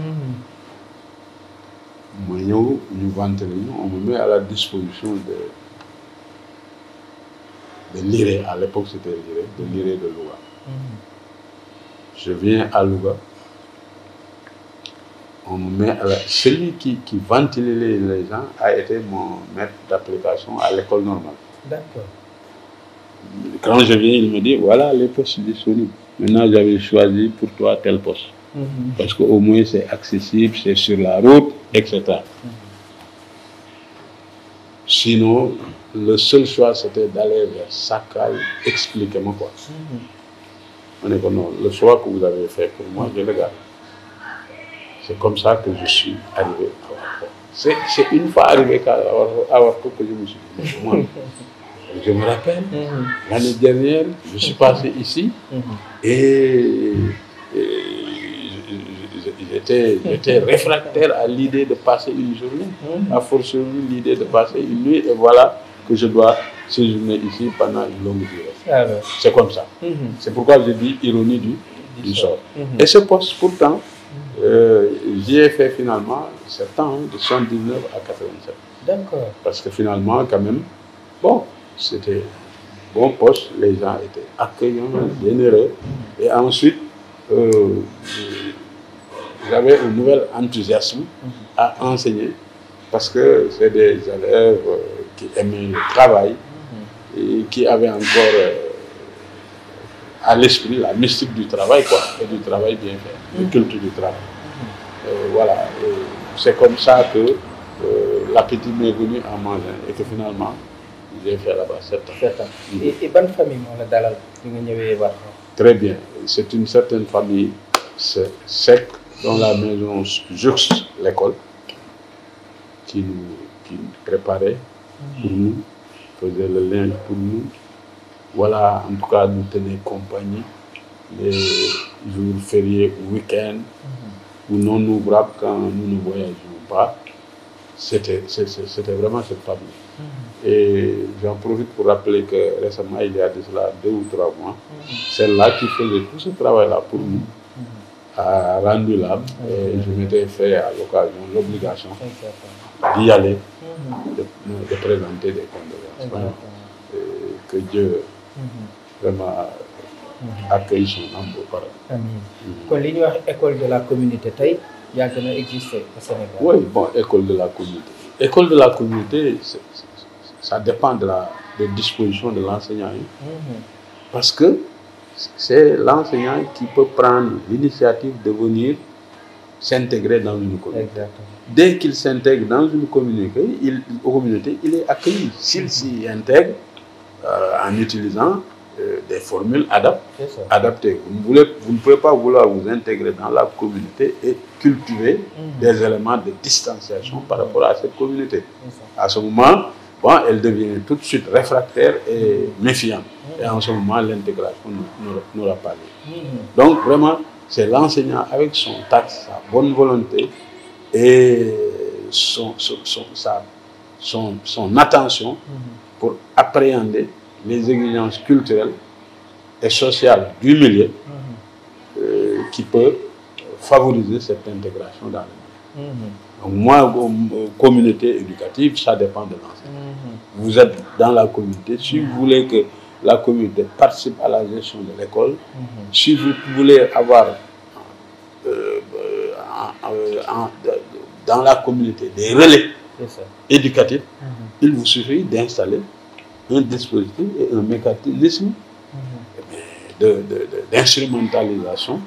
Ma ñëw ñu vanté nañu, on me met à la disposition de l'IRE, à l'époque c'était l'IRE, de l'IRE de Louga. Je viens à Louga, on me met à celui qui ventilait les gens a été mon maître d'application à l'école normale. D'accord. Quand je viens, il me dit, voilà les postes disponibles. Maintenant, j'avais choisi pour toi tel poste. Parce qu'au moins c'est accessible, c'est sur la route, etc. Sinon, le seul choix, c'était d'aller vers Sakal, expliquez-moi quoi. On est comme non, le choix que vous avez fait pour moi, je le garde. C'est comme ça que je suis arrivé à Warxo. C'est une fois arrivé à Warxo que je me suis dit, moi, je me rappelle, l'année dernière, je suis passé ici et j'étais réfractaire à l'idée de passer une journée, à fortiori l'idée de passer une nuit, et voilà que je dois séjourner ici pendant une longue durée. C'est comme ça. C'est pourquoi je dis ironie du sort. Et ce poste, pourtant, j'y ai fait finalement 7 ans, de 79 à 87. D'accord. Parce que finalement, quand même, bon, c'était bon poste, les gens étaient accueillants, généreux, et ensuite, j'avais un nouvel enthousiasme à enseigner parce que c'est des élèves qui aimaient le travail et qui avaient encore à l'esprit la mystique du travail, quoi, et du travail bien fait, la culture du travail. Voilà, c'est comme ça que l'appétit m'est venu en mangeant et que finalement, j'ai fait là-bas 7 ans. Et bonne famille, mon dalal, très bien, c'est une certaine famille sec, dans la maison jouxte l'école, qui nous préparait pour nous, faisait le linge pour nous. Voilà, en tout cas, nous tenait compagnie les jours fériés ou week-ends, ou non ouvrables quand nous ne voyageons pas. C'était vraiment cette famille. Et j'en profite pour rappeler que récemment, il y a de cela 2 ou 3 mois, celle-là qui faisait tout ce travail-là pour nous a rendu l'âme. Et je m'étais fait à l'occasion l'obligation d'y aller, de présenter des condoléances. Que Dieu vraiment accueille son âme au paradis. Kon li ñuy wax école de la communauté tey yàgg na exister au Sénégal. Oui, bon, école de la communauté. École de la communauté, ça dépend des dispositions de l'enseignant. Parce que c'est l'enseignant qui peut prendre l'initiative de venir s'intégrer dans une communauté. Exactement. Dès qu'il s'intègre dans une communauté, il est accueilli. S'il s'y intègre en utilisant des formules adaptées. Vous ne pouvez pas vouloir vous intégrer dans la communauté et cultiver des éléments de distanciation par rapport à cette communauté. À ce moment, bon, elle devient tout de suite réfractaire et méfiante. Et en ce moment, l'intégration n'aura pas lieu. Donc, vraiment, c'est l'enseignant avec son tact, sa bonne volonté et son attention pour appréhender les exigences culturelles et sociales du milieu qui peut favoriser cette intégration dans le milieu. Donc moi, communauté éducative, ça dépend de l'enseignant. Vous êtes dans la communauté, si vous voulez que la communauté participe à la gestion de l'école, si vous voulez avoir dans la communauté des relais éducatifs, il vous suffit d'installer un dispositif et un mécanisme d'instrumentalisation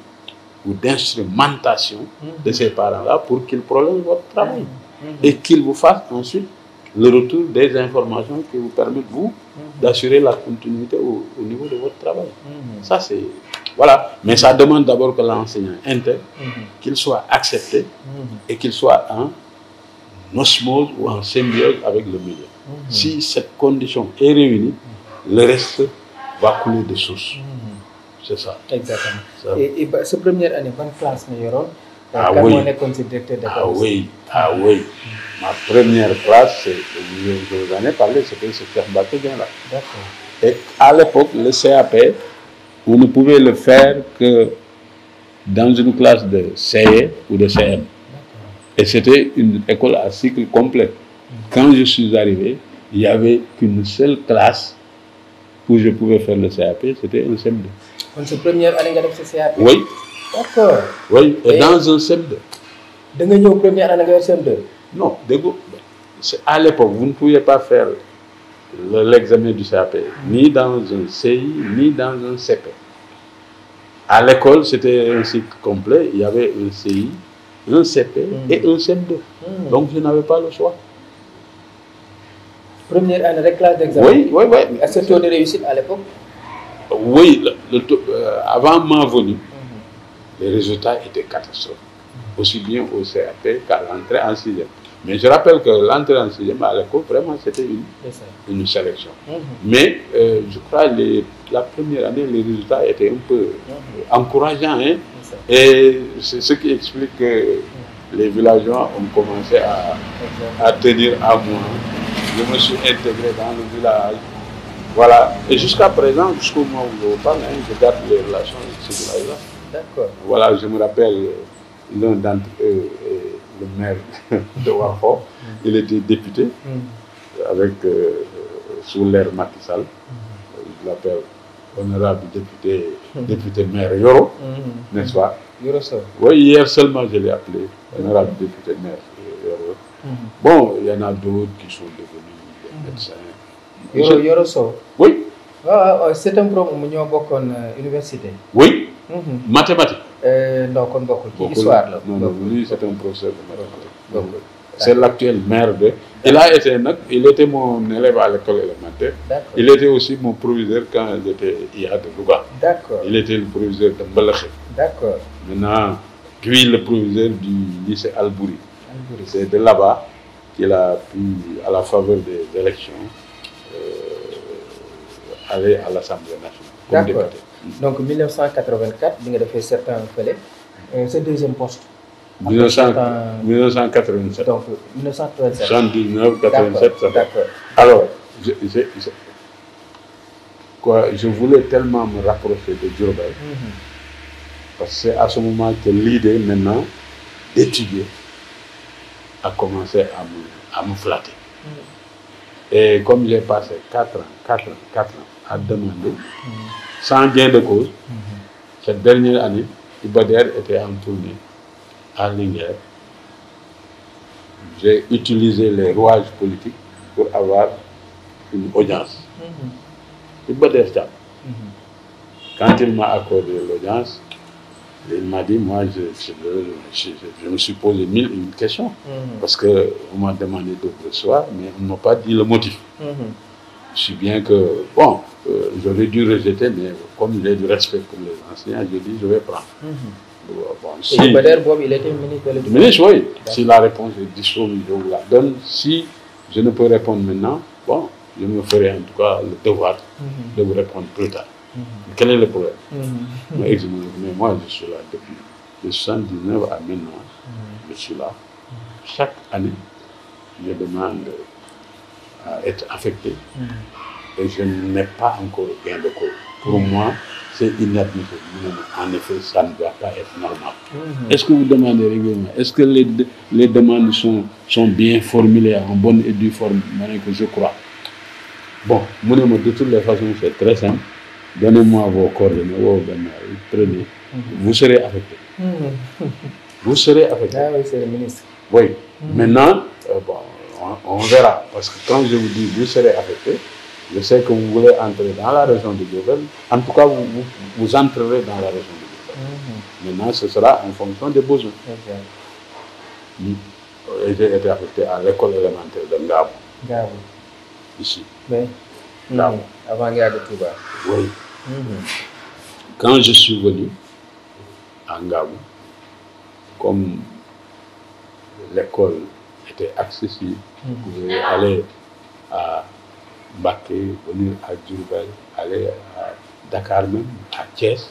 ou d'instrumentation de ces parents-là pour qu'ils prolongent votre travail et qu'ils vous fassent ensuite le retour des informations qui vous permettent, vous, d'assurer la continuité au niveau de votre travail. Ça, c'est... Voilà. Mais ça demande d'abord que l'enseignant intègre, qu'il soit accepté et qu'il soit en osmose ou en symbiose avec le milieu. Si cette condition est réunie, le reste va couler de source. C'est ça. Exactement. Ça. Et ce première année, bonne classe, nous y Ah oui. Ma première classe, je vous en ai parlé, c'était ce Cheikh Mbacké Dieng là. D'accord. Et à l'époque, le CAP, on ne pouvait le faire que dans une classe de CE ou de CM. Et c'était une école à cycle complet. Quand je suis arrivé, il n'y avait qu'une seule classe où je pouvais faire le CAP, c'était un CM2. Donc, cette première année, vous avez fait CAP? Oui. D'accord. Oui, et dans un CM2. Vous avez fait première année, vous avez fait CM2? Non, à l'époque, vous ne pouviez pas faire l'examen du CAP, ni dans un CI, ni dans un CP. À l'école, c'était un cycle complet, il y avait un CI, un CP et un CM2. Donc, je n'avais pas le choix. Première année de classe d'examen? Oui. Est-ce que tu as de réussite à l'époque? Oui, avant ma venue, les résultats étaient catastrophiques. Aussi bien au CAP qu'à l'entrée en 6e. Mais je rappelle que l'entrée en 6e à l'école, vraiment, c'était une sélection. Mais je crois que la première année, les résultats étaient un peu encourageants. Hein? Et c'est ce qui explique que les villageois ont commencé à tenir à moi. Je me suis intégré dans le village. Voilà. Et jusqu'à présent, jusqu'au moment où je vous parle, je garde les relations avec ce village-là. D'accord. Voilà, je me rappelle l'un d'entre eux, le maire de Warfort, il était député avec sous l'ère Macky Sall. Je l'appelle honorable député maire Yoro, n'est-ce pas? Yoro Sow. Oui, hier seulement je l'ai appelé honorable député maire Yoro. Bon, il y en a d'autres qui sont devenus des médecins. Yoro Sow. Oui. C'est un problème qui est à l'université. Oui. Mathématiques. Non, comme beaucoup. Histoire là. Non, lui c'est un professeur de mathématiques. C'est l'actuel maire de... Il était mon élève à l'école élémentaire. Il était aussi mon proviseur quand j'étais IA de Louga. D'accord. Il était le proviseur de Mbalaché. D'accord. Maintenant, puis le proviseur du lycée Albouri. C'est de là-bas qu'il a pu, à la faveur des élections, aller à l'Assemblée nationale. D'accord. Donc 1984, vous avez fait 7 ans fële. C'est deuxième poste. 1987. Donc 1987. 79, 87, ça fait. D'accord. Alors, je voulais tellement me rapprocher de Diourbel, parce que c'est à ce moment que l'idée maintenant d'étudier a commencé à me flatter. Et comme j'ai passé 4 ans à demander, sans gain de cause, cette dernière année, Ibader était en tournée à Linguère. J'ai utilisé les rouages politiques pour avoir une audience. Ibader Thiam, quand il m'a accordé l'audience, il m'a dit, moi, je me suis posé 1001 questions, parce qu'on m'a demandé de le recevoir, mais on ne m'a pas dit le motif. Je sais bien que, bon, j'aurais dû rejeter, mais comme j'ai du respect pour les enseignants, j'ai dit, je vais prendre. Bon, si, et Ibader Bob, il était ministre de l'Éducation. Ministre, oui. Si la réponse est disponible, je vous la donne. Si je ne peux répondre maintenant, bon, je me ferai en tout cas le devoir de vous répondre plus tard. Quel est le problème? Mais moi, je suis là depuis de 79 à maintenant. Je suis là. Chaque année, je demande à être affecté. Et je n'ai pas encore gain de cause. Pour moi, c'est inadmissible. En effet, ça ne doit pas être normal. Est-ce que vous demandez régulièrement? Est-ce que les demandes sont bien formulées en bonne et due forme? Je crois. Bon, de toutes les façons, c'est très simple. Donnez-moi vos coordonnées, prenez. Vous serez affecté. Vous serez affecté. Ah oui, c'est le ministre. Oui. Maintenant, bon, on verra. Parce que quand je vous dis vous serez affecté, je sais que vous voulez entrer dans la région de Diourbel. En tout cas, vous entrerez dans la région de Diourbel. Maintenant, ce sera en fonction des besoins. Et j'ai été affecté à l'école élémentaire de Ngabou. Ngabou. Ici. Oui. Ngabou. Avant Ngabou Touba. Oui. Quand je suis venu à Ngabou, comme l'école était accessible, vous pouvez aller à Mbacké, venir à Diourbel, aller à Dakar même, à Thiès.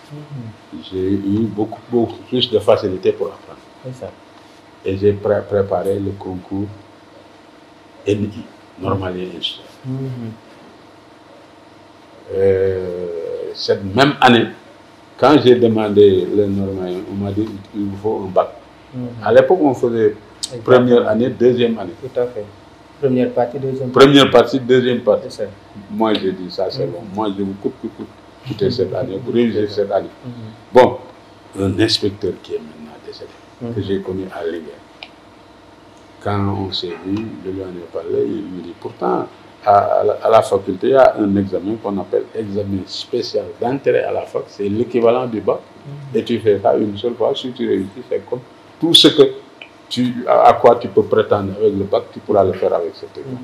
J'ai eu beaucoup plus de facilité pour apprendre. C'est ça. Et j'ai préparé le concours NI, Normalien Institut. Cette même année, quand j'ai demandé le Normalien, on m'a dit qu'il me faut un bac. À l'époque, on faisait première année, deuxième année. Tout à fait. Première partie, deuxième partie. Première partie, deuxième partie. C'est ça. Moi, j'ai dit ça, c'est bon. Moi, je vous coupe quitter cette année, pour réussir cette année. Bon, un inspecteur qui est maintenant décédé, que j'ai connu à Linguère. Quand on s'est vu, je lui en ai parlé, il me dit, pourtant, à la faculté, il y a un examen qu'on appelle examen spécial d'entrée à la fac, c'est l'équivalent du bac. Et tu fais ça une seule fois, si tu réussis, c'est comme tout ce que à quoi tu peux prétendre avec le bac, tu pourras le faire avec cet examen.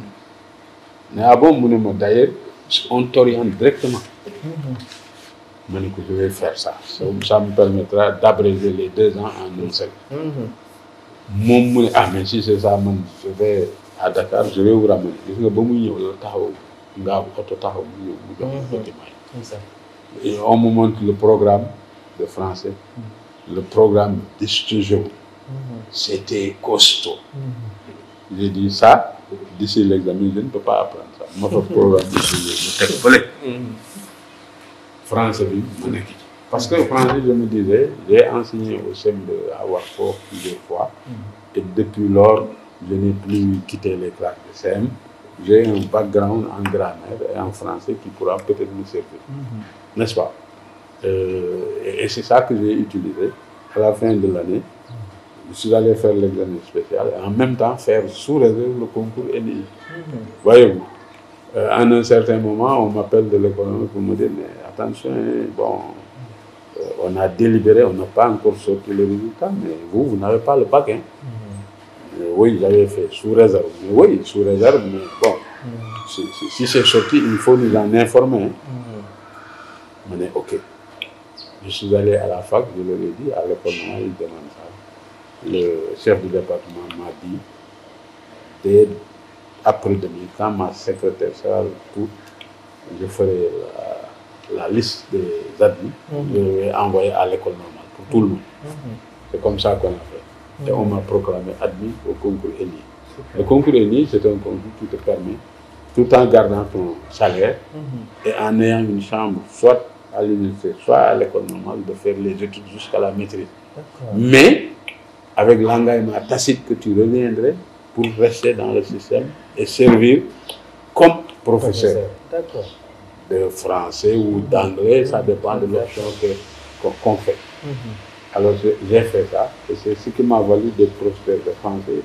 Mais avant, d'ailleurs, on t'oriente directement. Je vais faire ça. Ça me permettra d'abréger les 2 ans en un seul. Mais si c'est ça, je vais à Dakar, je vais vous ramener. Et on me montre le programme de français, le programme d'histoire. C'était costaud. J'ai dit ça, d'ici l'examen, je ne peux pas apprendre ça. Notre programme d'histoire, français, parce que français, je me disais, j'ai enseigné au CM2 à Ouarfort plusieurs fois. Et depuis lors, je n'ai plus quitté les classes de CM. J'ai un background en grammaire et en français qui pourra peut-être me servir. N'est-ce pas? Et c'est ça que j'ai utilisé. À la fin de l'année, je suis allé faire l'examen spécial et en même temps faire sous réserve le concours NI. Voyez-vous, à un certain moment, on m'appelle de l'économie pour me dire, mais attention, bon, on a délibéré, on n'a pas encore sorti le résultat, mais vous n'avez pas le bac. Hein. Oui, j'avais fait sous réserve. Mais oui, sous réserve, mais bon, si c'est sorti, il faut nous en informer. Hein. On est OK. Je suis allé à la fac, je leur ai dit, à l'école normale, ils demandent ça. Le chef du département m'a dit, dès après-demain, quand ma secrétaire sera le tout, je ferai la liste des admis, je vais envoyer à l'école normale pour tout le monde. C'est comme ça qu'on a fait. Et on m'a proclamé admis au concours ENI. Le concours ENI, c'est un concours qui te permet, tout en gardant ton salaire et en ayant une chambre, soit à l'université, soit à l'école normale, de faire les études jusqu'à la maîtrise. Mais avec l'engagement tacite que tu reviendrais pour rester dans le système et servir comme professeur de français ou d'anglais, ça dépend de l'option qu'on fait. Alors j'ai fait ça et c'est ce qui m'a valu d'être professeur de français.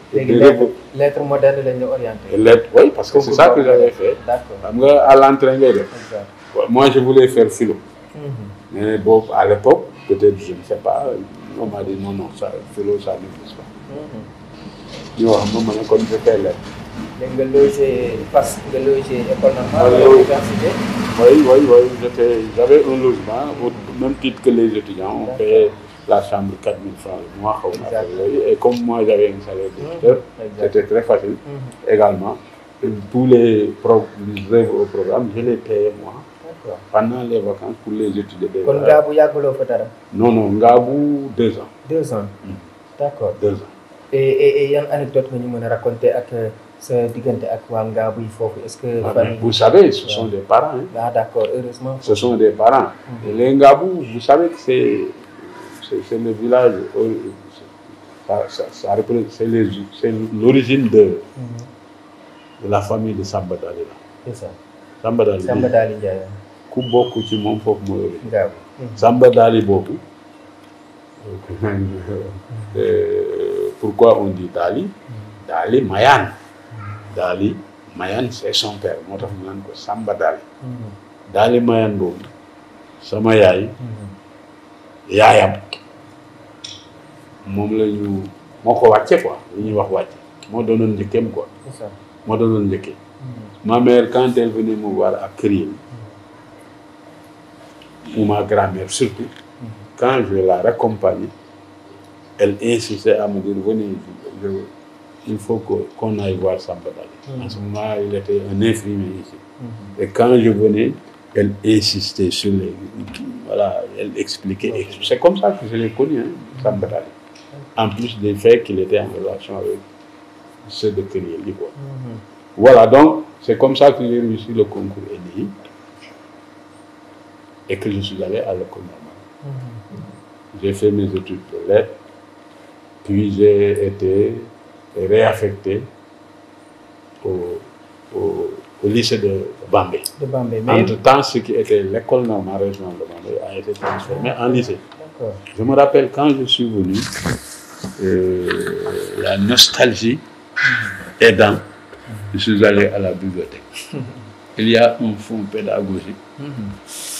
Lettres modernes, les orientées. Oui, parce que c'est ça que j'avais fait. À l'entraînement. Moi, je voulais faire philo. Mais bon, à l'époque, peut-être, je ne sais pas, on m'a dit non, ça, philo, ça n'existe pas. Je fais lettres. Nga logé école normale, université. Oui, j'avais un logement au même titre que les étudiants. On payait la chambre 4 000 francs le mois. Et comme moi j'avais un salaire d'éditeur, c'était très facile également. Et tous les œuvres au programme, je les payais moi pendant les vacances pour les étudier. Non, Ngabou 2 ans. 2 ans. D'accord. 2 ans. Et il y a une anecdote que vous raconter avec ce digante avec Ngabou est-ce que vous savez, ce sont des parents. Hein. Ah d'accord, heureusement. Ce sont des parents. Et les Ngabou, vous savez que c'est le village, c'est l'origine de la famille de Samba Dali. C'est ça. Samba Dali. Ku bokku ci mom fofu mo yori Samba Dali bobu pourquoi on dit Dali Dali Mayan c'est son père motax ñu nan ko Samba Dali Dali Mayan bobu sama yaay yaayam mom lañu moko wacce quoi li ñuy wax wacce mo donon njëkkem quoi mo donon njëkke ma mère quand elle venait me voir à Kriel ou ma grand-mère surtout, quand je la raccompagnais, elle insistait à me dire, venez, il faut qu'on aille voir Samba Dali. En ce moment, il était un infirmier ici. Et quand je venais, elle insistait sur les... Voilà, elle expliquait. C'est comme ça que je l'ai connu, hein, Samba Dali. En plus des faits qu'il était en relation avec ceux de Krieli. Voilà, donc, c'est comme ça que j'ai réussi le concours ENI. Et que je suis allé à l'école normale. J'ai fait mes études de lettres, puis j'ai été réaffecté au lycée de Bambey. Entre-temps, ce qui était l'école normale régionale de Bambey a été transformé en lycée. Je me rappelle quand je suis venu, la nostalgie aidant, je suis allé à la bibliothèque. Il y a un fonds pédagogique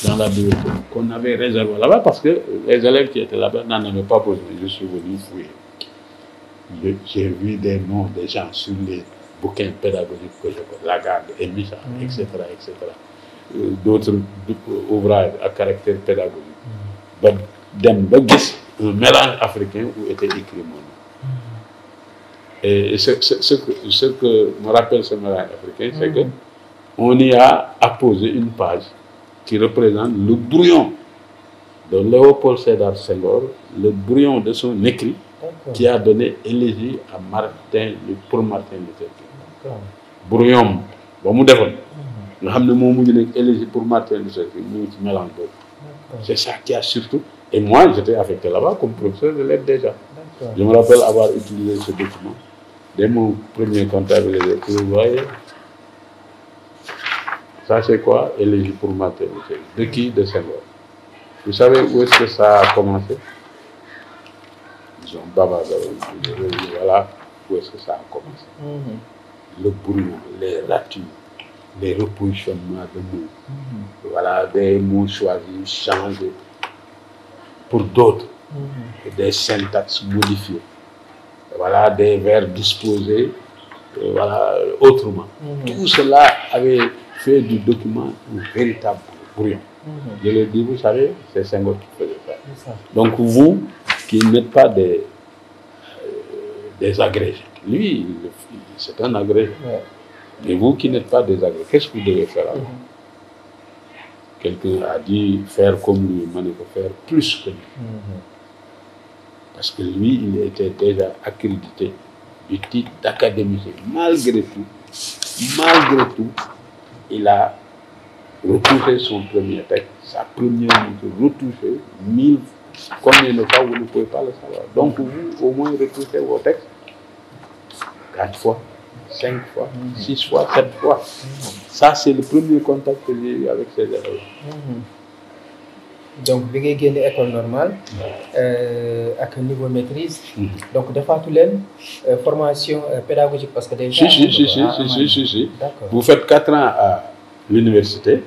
dans la bibliothèque qu'on avait réservé là-bas parce que les élèves qui étaient là-bas n'en avaient pas besoin. Je suis venu fouiller. J'ai vu des noms des gens sur les bouquins pédagogiques que je connais, Lagarde, Micha, etc. D'autres ouvrages à caractère pédagogique. Un mélange africain où était écrit mon nom. Et ce que me rappelle ce mélange africain, c'est que on y a apposé une page qui représente le brouillon de Léopold Sédar Senghor, le brouillon de son écrit qui a donné élégie à pour Martin Luther King. Brouillon, élégie pour Martin Luther King, c'est ça qui a surtout. Et moi, j'étais affecté là-bas comme professeur de lettres déjà. Je me rappelle avoir utilisé ce document dès mon premier contact avec les lettres. Vous voyez, ça c'est quoi? Élégie pour Martin Luther King. De qui? De Senghor. Vous savez où est-ce que ça a commencé? Ils ont bavardé. Voilà où est-ce que ça a commencé. Le brouillon, les ratures, les repositionnements de mots. Voilà, des mots choisis, changés pour d'autres. Des syntaxes modifiées. Voilà, des verbes disposés voilà, autrement. Tout cela avait fait du document un véritable brouillon. Je le dis, vous savez, c'est Senghor qui faisait ça. Donc vous, qui n'êtes pas des agrégés, lui, c'est un agrégé. Ouais. Et vous qui n'êtes pas des agrégés, qu'est-ce que vous devez faire alors? Quelqu'un a dit faire comme lui, mais il faut faire plus que lui. Parce que lui, il était déjà accrédité du titre d'académicien. Malgré tout, il a retouché son premier texte, sa première retouché 1000. Combien de fois vous ne pouvez pas le savoir. Donc vous, au moins, retouchez vos textes 4 fois, 5 fois, 6 fois, 7 fois. Ça, c'est le premier contact que j'ai eu avec ces élèves. Donc, vous avez une école normale, avec un niveau de maîtrise. Donc, de fait, formation pédagogique, parce que déjà... Si. Vous faites 4 ans à l'université,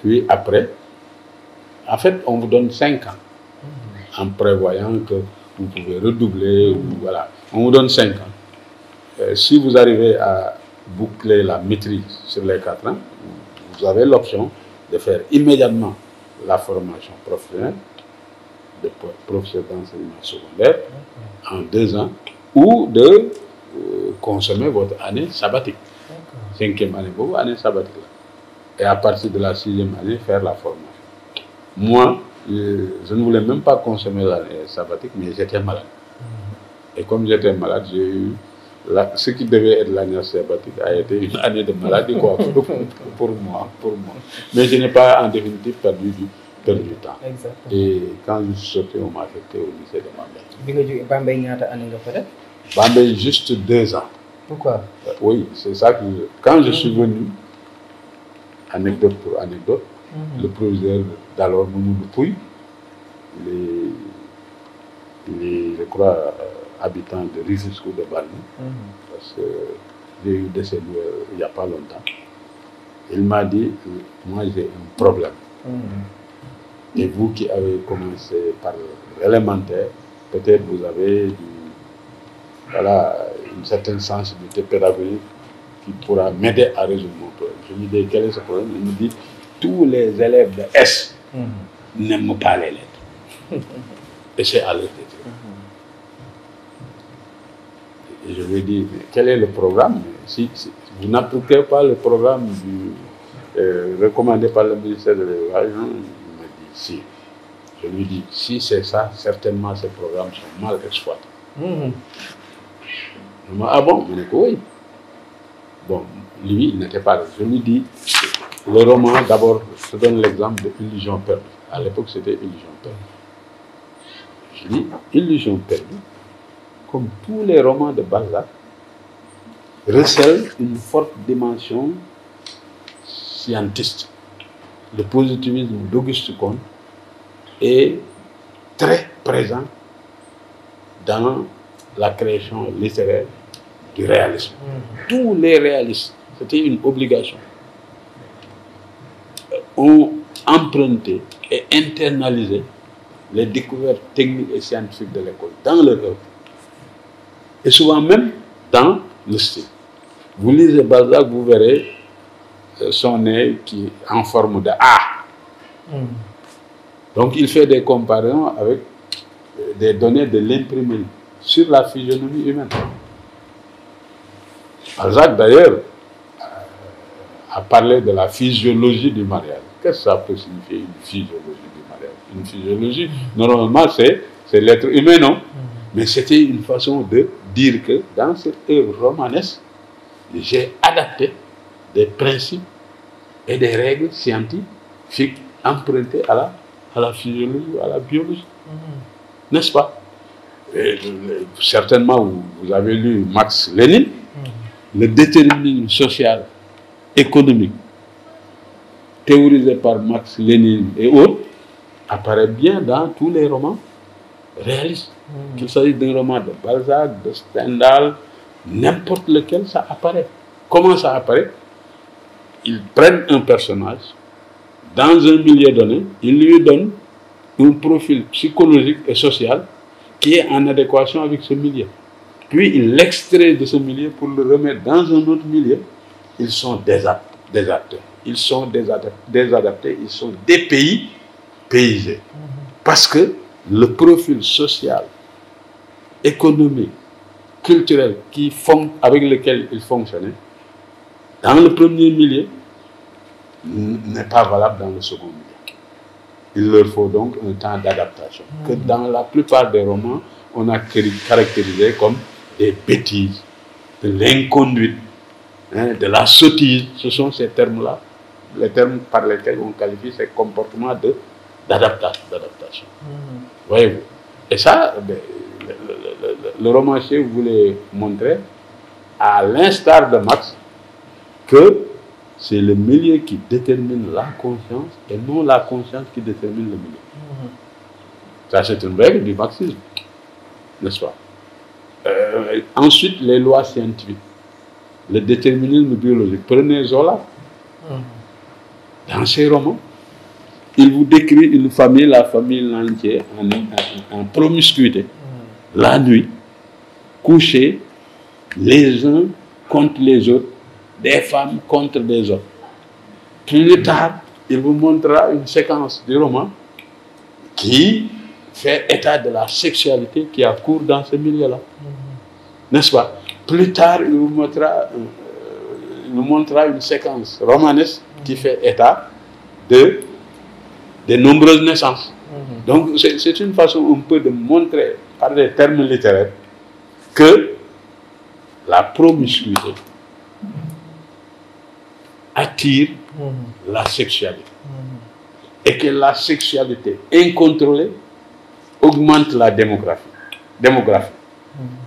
puis après, en fait, on vous donne 5 ans, en prévoyant que vous pouvez redoubler, voilà. On vous donne 5 ans. Si vous arrivez à boucler la maîtrise sur les 4 ans, vous avez l'option de faire immédiatement la formation professionnelle de professeur d'enseignement secondaire en 2 ans, ou de consommer votre année sabbatique. 5e année, vous année sabbatique. Et à partir de la 6e année, faire la formation. Moi, je ne voulais même pas consommer l'année sabbatique, mais j'étais malade. Et comme j'étais malade, j'ai eu ce qui devait être l'année sabbatique a été une année de maladie quoi, pour moi. Mais je n'ai pas en définitive perdu du temps. Exactement. Et quand je suis sorti, on m'a affecté au lycée de Bambey. Bambey, il y a une année de fait? Bambey, juste 2 ans. Pourquoi? Oui, c'est ça que quand je suis venu, anecdote pour anecdote, le proviseur d'alors, Mamoudou Pouy, les je crois, habitants de Rufisque ou de Bani, parce que j'ai eu des cellules il n'y a pas longtemps, il m'a dit, moi j'ai un problème. Et vous qui avez commencé par l'élémentaire, peut-être vous avez une certaine sensibilité pédagogique qui pourra m'aider à résoudre mon problème. Je lui dis, quel est ce problème? Il me dit, tous les élèves de S n'aiment pas les lettres. Et c'est à leur détriment. Et je lui ai dit, mais quel est le programme? Si vous n'appliquez pas le programme recommandé par le ministère de l'Éducation, il me dit si. Je lui dis, si c'est ça, certainement ces programmes sont mal exploités. Il m'a dit, ah bon? Je lui ai dit, oui. Bon, lui, il n'était pas là. Je lui dis, le roman, d'abord, je donne l'exemple de Illusion perdue. À l'époque, c'était Illusion perdue. Je dis, Illusion perdue, comme tous les romans de Balzac, recèle une forte dimension scientiste. Le positivisme d'Auguste Comte est très présent dans la création littéraire du réalisme. Tous les réalistes, c'était une obligation, ont emprunté et internalisé les découvertes techniques et scientifiques de l'école dans leur œuvre. Et souvent même dans le style. Vous lisez Balzac, vous verrez son nez qui est en forme de A. Donc il fait des comparaisons avec des données de l'imprimerie sur la physionomie humaine. Balzac d'ailleurs a parlé de la physiologie du mariage. Qu'est-ce que ça peut signifier, une physiologie du mariage? Une physiologie, normalement c'est l'être humain, non? Mais c'était une façon de dire que dans cette œuvre romanesque, j'ai adapté des principes et des règles scientifiques empruntées à la physiologie, à la biologie. N'est-ce pas? Et, certainement, vous avez lu Marx Lénine, le déterminisme social, économique, théorisé par Marx Lénine et autres, apparaît bien dans tous les romans réalistes. Qu'il s'agisse d'un roman de Balzac, de Stendhal, n'importe lequel, ça apparaît. Comment ça apparaît? Ils prennent un personnage, dans un milieu donné, ils lui donnent un profil psychologique et social qui est en adéquation avec ce milieu. Puis ils l'extraient de ce milieu pour le remettre dans un autre milieu. Ils sont désadaptés. Ils sont désadaptés, ils sont dépaysés. Parce que le profil social, économique, culturel avec lequel il fonctionnait, dans le premier milieu, n'est pas valable dans le second milieu. Il leur faut donc un temps d'adaptation, que dans la plupart des romans, on a caractérisé comme des bêtises, de l'inconduite, de la sottise. Ce sont ces termes-là, les termes par lesquels on qualifie ces comportements d'adaptation. Voyez-vous. Et ça, le romancier voulait montrer, à l'instar de Marx, que c'est le milieu qui détermine la conscience et non la conscience qui détermine le milieu. Ça, c'est une règle du marxisme, n'est-ce pas? Ensuite, les lois scientifiques, le déterminisme biologique. Prenez Zola. Dans ses romans, il vous décrit une famille, la famille entière, en promiscuité, la nuit, couchés les uns contre les autres, des femmes contre des hommes. Plus tard, il vous montrera une séquence du roman qui fait état de la sexualité qui a cours dans ce milieu-là. N'est-ce pas? Plus tard, il vous montrera une séquence romanesque qui fait état de nombreuses naissances. Donc, c'est une façon un peu de montrer, par des termes littéraires, que la promiscuité attire la sexualité. Et que la sexualité incontrôlée augmente la démographie.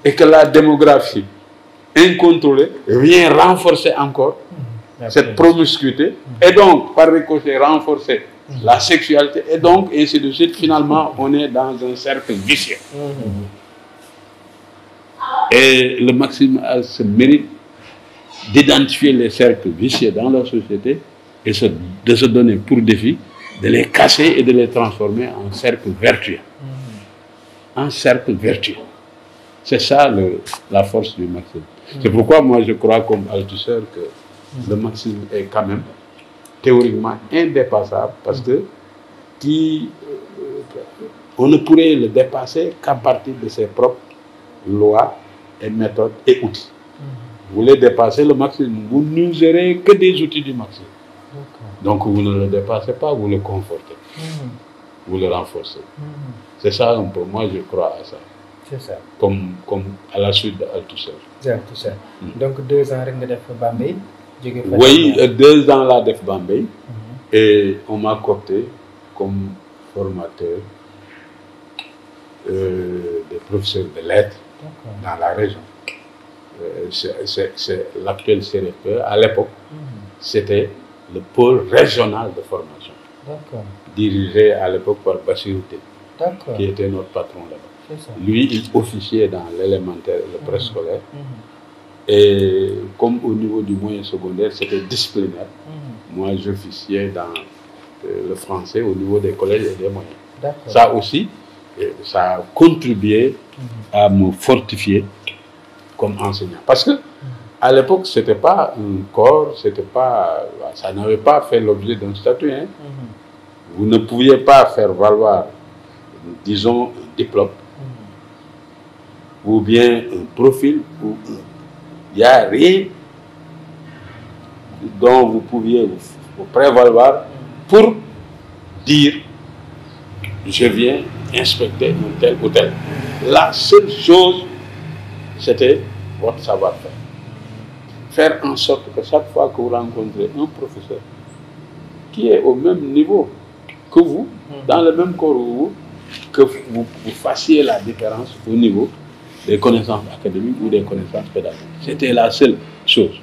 Et que la démographie incontrôlée vient renforcer encore cette promiscuité et donc, par ricochet, renforcer la sexualité et donc, ainsi de suite, finalement, on est dans un cercle vicieux. Et le marxisme a ce mérite d'identifier les cercles vicieux dans la société et de se donner pour défi de les casser et de les transformer en cercle vertueux. En cercle vertueux. C'est ça la force du marxisme. C'est pourquoi moi je crois comme Althusser que le marxisme est quand même théoriquement indépassable parce que on ne pourrait le dépasser qu'à partir de ses propres lois et méthodes et outils. Vous voulez dépasser le marxisme, vous n'userez que des outils du marxisme. Donc vous ne le dépassez pas, vous le confortez. Vous le renforcez. C'est ça un peu, moi je crois à ça. C'est ça. Comme à la suite d'Althusser. Donc 2 ans rek nga def Bambey. Oui, 2 ans là def Bambey. Et on m'a coopté comme formateur des professeurs de lettres dans la région. C'est l'actuel CRFPE. À l'époque, c'était le pôle régional de formation. Dirigé à l'époque par Bassirou Tine, qui était notre patron là-bas. Lui, il officiait dans l'élémentaire et le préscolaire. Et comme au niveau du moyen secondaire, c'était disciplinaire, moi j'officiais dans le français au niveau des collèges et des moyens. Ça aussi, ça a contribué à me fortifier comme enseignant. Parce que à l'époque, ce n'était pas un corps, ça n'avait pas fait l'objet d'un statut. Vous ne pouviez pas faire valoir, disons, un diplôme, ou bien un profil, il n'y a rien dont vous pouviez vous prévaloir pour dire je viens inspecter un tel ou tel. La seule chose, c'était votre savoir-faire. Faire en sorte que chaque fois que vous rencontrez un professeur qui est au même niveau que vous, dans le même corps que vous, vous fassiez la différence au niveau des connaissances académiques ou des connaissances pédagogiques. C'était la seule chose.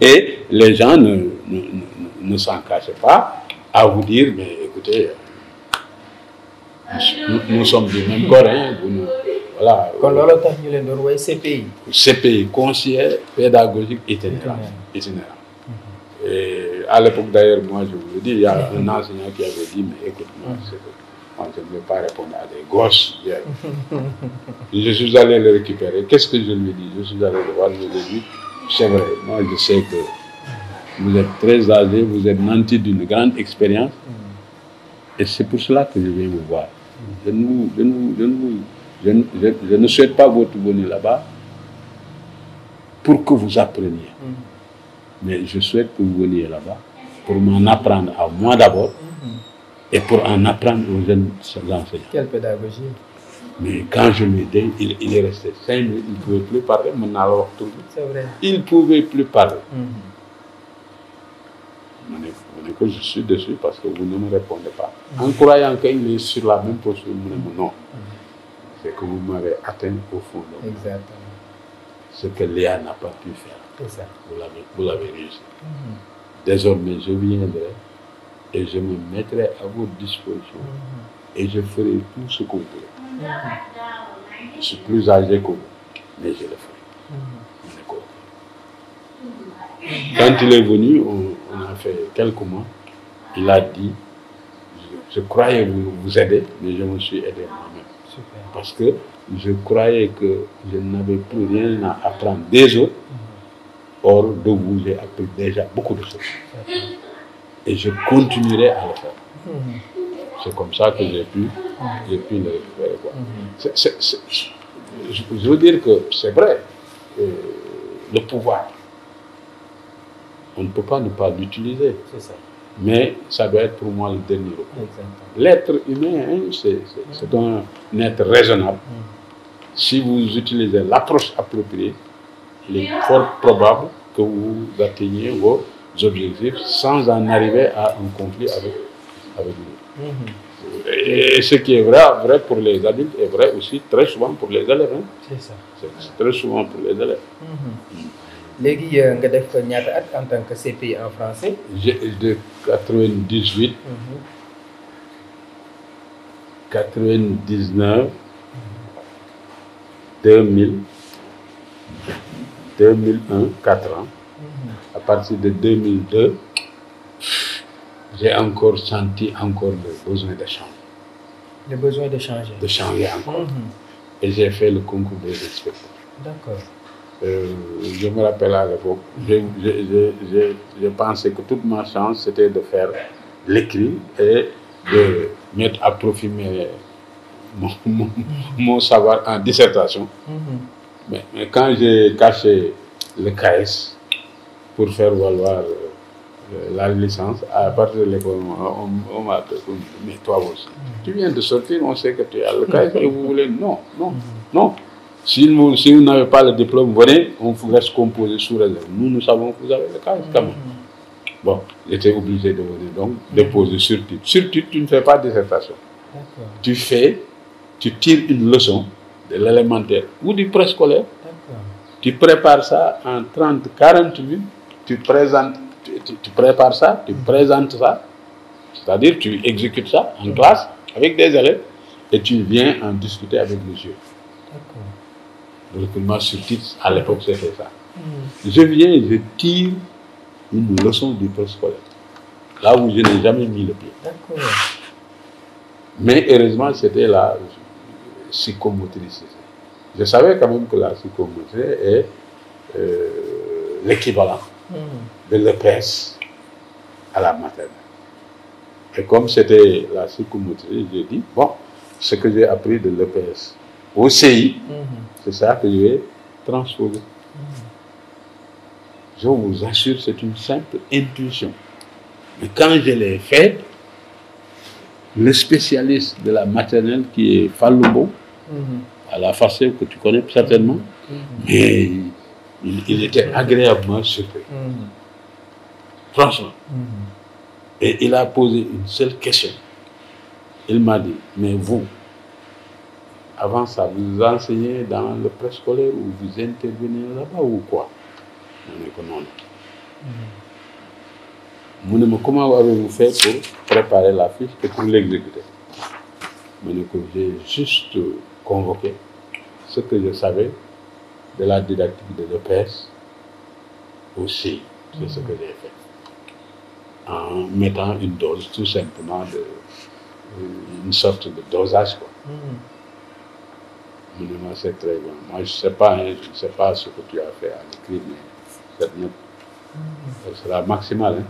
Et les gens ne s'en cachaient pas à vous dire, mais écoutez, nous sommes du même corps, voilà. CPI, conseiller pédagogique itinérant. Et à l'époque d'ailleurs, moi je vous le dis, il y a un enseignant qui avait dit, mais écoute-moi, je ne vais pas répondre à des gosses. Je suis allé le récupérer. Qu'est-ce que je lui ai dit? Je suis allé le voir, je lui ai dit, c'est vrai, moi je sais que vous êtes très âgé, vous êtes nanti d'une grande expérience, et c'est pour cela que je viens vous voir. je ne souhaite pas votre venue là-bas pour que vous appreniez. Mais je souhaite que vous veniez là-bas pour m'en apprendre à moi d'abord et pour en apprendre aux jeunes enseignants. Quelle pédagogie. Mais quand je lui ai dit, il est resté 5 minutes, il ne pouvait plus parler. Maintenant, c'est vrai. Il ne pouvait plus parler. Que je suis déçu parce que vous ne me répondez pas. En croyant qu'il est sur la même posture, non. C'est que vous m'avez atteint au fond de moi. Exactement. Ce que Léa n'a pas pu faire. C'est ça. Vous l'avez réussi. Désormais, je viendrai et je me mettrai à votre disposition et je ferai tout ce que vous voulez. Je suis plus âgé que vous, mais je le ferai. Quand il est venu, on a fait quelques mois, il a dit, je croyais vous aider, mais je me suis aidé moi-même. Parce que je croyais que je n'avais plus rien à apprendre des autres. Or, de vous, j'ai appris déjà beaucoup de choses. Et je continuerai à le faire. C'est comme ça que j'ai pu le faire. Je veux dire que c'est vrai, le pouvoir, on ne peut pas ne pas l'utiliser. C'est ça. Mais ça doit être pour moi le dernier recours. L'être humain, c'est un être raisonnable. Si vous utilisez l'approche appropriée, il est fort probable que vous atteigniez vos objectifs sans en arriver à un conflit avec lui. Et ce qui est vrai pour les adultes est vrai aussi très souvent pour les élèves. C'est ça. C'est très souvent pour les élèves. Léegi nga def ñaata at en tant que CPI en français. J'ai de 98. 99. 2000. 2001, 4 ans. À partir de 2002, j'ai encore senti le besoin de changer. Le besoin de changer. De changer encore. Et j'ai fait le concours des inspecteurs. D'accord. Je me rappelle à l'époque, je pensais que toute ma chance c'était de faire l'écrit et de mettre à profit mon savoir en dissertation. Mais quand j'ai caché le KS pour faire valoir la licence, à partir de l'école, on m'a dit, mais toi aussi, tu viens de sortir, on sait que tu as le KS et vous voulez, non. Si vous n'avez pas le diplôme, venez, on vous laisse composer sous réserve. Nous savons que vous avez le KS quand même. Bon, j'étais obligé de venir donc déposer sur titre. Sur titre, tu ne fais pas de dissertation. Tu tires une leçon de l'élémentaire ou du préscolaire. Tu prépares ça en 30-40 minutes. Tu prépares ça, tu présentes ça. C'est-à-dire tu exécutes ça en classe avec des élèves et tu viens en discuter avec le jury. Le recrutement sur titre, à l'époque, c'était ça. Je viens et je tire une leçon du préscolaire. Là où je n'ai jamais mis le pied. Mais heureusement, c'était la psychomotricité. Je savais quand même que la psychomotricité est l'équivalent de l'EPS à la maternelle. Et comme c'était la psychomotricité, j'ai dit, bon, ce que j'ai appris de l'EPS au CI, c'est ça que je vais transposer. Je vous assure, c'est une simple intuition. Mais quand je l'ai fait, le spécialiste de la maternelle qui est Falloubo, à la FACEB que tu connais certainement, mais il était agréablement surpris. Franchement. Et il a posé une seule question. Il m'a dit, mais vous, avant ça, vous enseignez dans le préscolaire ou vous intervenez là-bas ou quoi? Je dis non. Comment avez-vous fait pour préparer la fiche et pour l'exécuter? J'ai juste convoqué ce que je savais de la didactique de l'EPS aussi. C'est ce que j'ai fait. En mettant une dose, tout simplement, une sorte de dosage. C'est très bien. Moi, je ne sais pas ce que tu as fait à l'écrit, mais cette note, elle sera maximale.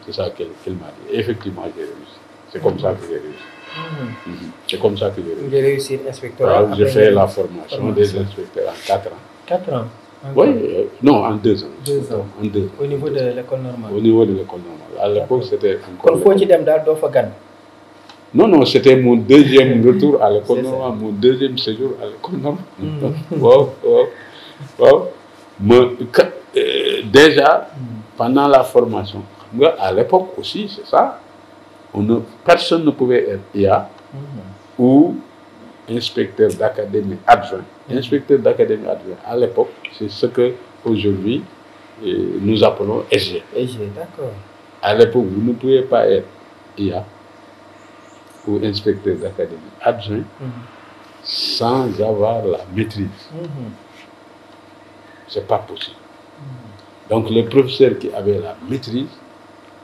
C'est ça qu'elle m'a dit. Et effectivement, j'ai réussi. C'est comme ça que j'ai réussi. C'est comme ça que j'ai réussi. J'ai réussi inspecteur. J'ai fait la formation des inspecteurs en 4 ans. 4 ans. Oui, non, en 2 ans. 2 ans. En 2 ans. Au niveau de l'école normale. Au niveau de l'école normale. À l'époque, c'était encore. Quand tu es Non, non, c'était mon deuxième retour à l'école normale, mon deuxième séjour à l'école normale. Wow. Déjà, pendant la formation, à l'époque aussi, c'est ça, personne ne pouvait être IA ou inspecteur d'académie adjoint. Inspecteur d'académie adjoint, à l'époque, c'est ce que aujourd'hui nous appelons SG. SG, d'accord. À l'époque, vous ne pouvez pas être IA ou inspecteur d'académie adjoint sans avoir la maîtrise. C'est pas possible. Donc les professeurs qui avaient la maîtrise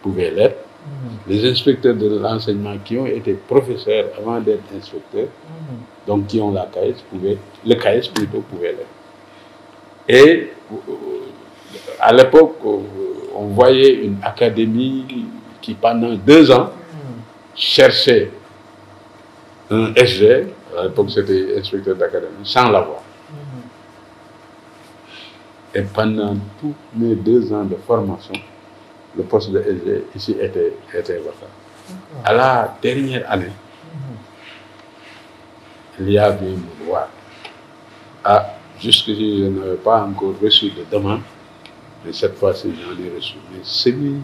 pouvaient l'être. Les inspecteurs de l'enseignement qui ont été professeurs avant d'être inspecteurs, donc qui ont la CAES, le CAES plutôt pouvait l'être. Et à l'époque, on voyait une académie qui pendant 2 ans cherchait un SG, à l'époque c'était inspecteur d'académie, sans l'avoir. Et pendant tous mes 2 ans de formation, le poste de SG ici était vacant. À la dernière année, il y avait me voir. Jusque-là, je n'avais pas encore reçu de demande, mais cette fois-ci, j'en ai reçu. Mais celui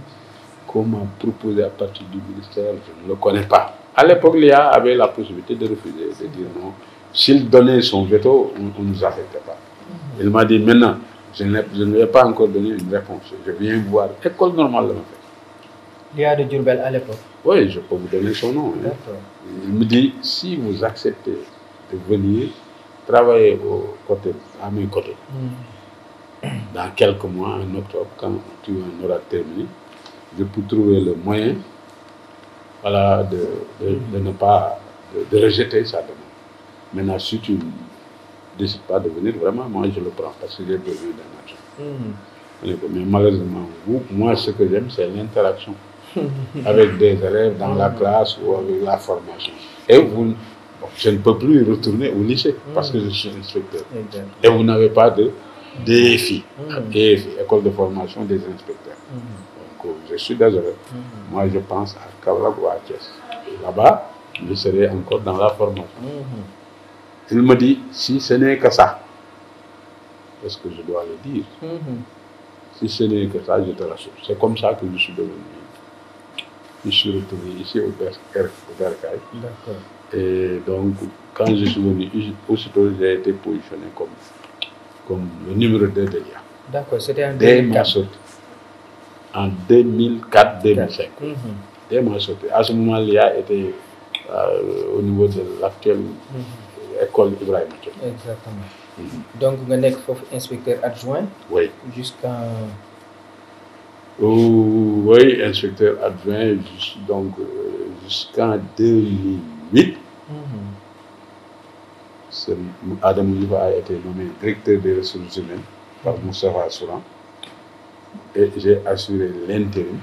qu'on m'a proposé à partir du ministère, je ne le connais pas. À l'époque, l'IA avait la possibilité de refuser, de dire non. S'il donnait son veto, on ne nous affectait pas. Il m'a dit maintenant, je ne vais pas encore donner une réponse. Je viens voir l'école normale de ma fête. L'IA de Diourbel à l'époque. Oui, je peux vous donner son nom. Il me dit, si vous acceptez de venir travailler à mes côtés, dans quelques mois, en octobre, quand tu en auras terminé, je peux trouver le moyen de ne pas de rejeter sa demande. Maintenant, si tu ne décides pas de venir, vraiment, moi je le prends parce que j'ai besoin d'un argent. Mais malheureusement, moi ce que j'aime, c'est l'interaction avec des élèves dans la classe ou avec la formation. Et je ne peux plus retourner au lycée parce que je suis inspecteur. Et vous n'avez pas de DFI, école de formation des inspecteurs. Donc je suis désolé. Moi je pense à Kaolack ou à Thiès. Là-bas, je serai encore dans la formation. Il me dit, si ce n'est que ça, est-ce que je dois le dire? Si ce n'est que ça, je te rassure. C'est comme ça que je suis devenu. Je suis retourné ici au Bercail. Et donc, quand je suis venu, aussitôt j'ai été positionné comme le numéro 2 de l'IA. D'accord, c'était en 2004. En 2004-2005. Dès ma sortie. À ce moment, l'IA était au niveau de l'actuelle école Ibrahim. Exactement. Donc, vous êtes inspecteur adjoint jusqu'en... Oui, inspecteur adjoint jusqu'en 2008. Adam Ouliva a été nommé directeur des ressources humaines par Moustapha Souran et j'ai assuré l'intérim.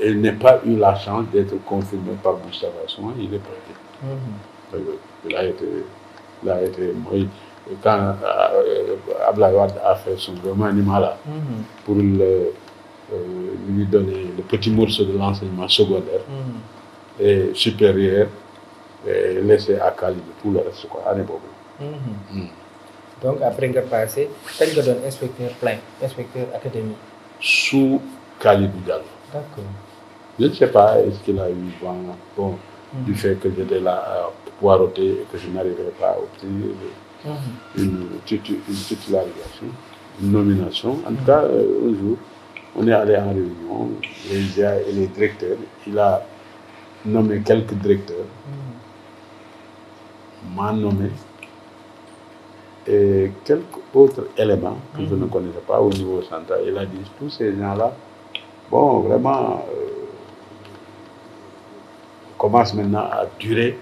Il n'a pas eu la chance d'être confirmé par Moustapha Souran, il est parti. Il a été quand Abdoulaye Wade a fait son remaniement là, pour lui donner le petit morceau de l'enseignement secondaire et supérieur, et laisser à Khalid tout le reste, quoi, année boobu. Donc après nga passé, kañ nga doon inspecteur plein, inspecteur académique? Sous Khalid Diallo. D'accord. Je ne sais pas, est-ce qu'il a eu bon, du fait que j'étais là à poireauter et que je n'arrivais pas à obtenir une titularisation, une nomination. En tout cas, un jour, on est allé en réunion, les IA et les directeurs. Il a nommé quelques directeurs, m'a nommé, et quelques autres éléments que je ne connaissais pas au niveau central. Il a dit, tous ces gens-là, bon, vraiment, commencent maintenant à durer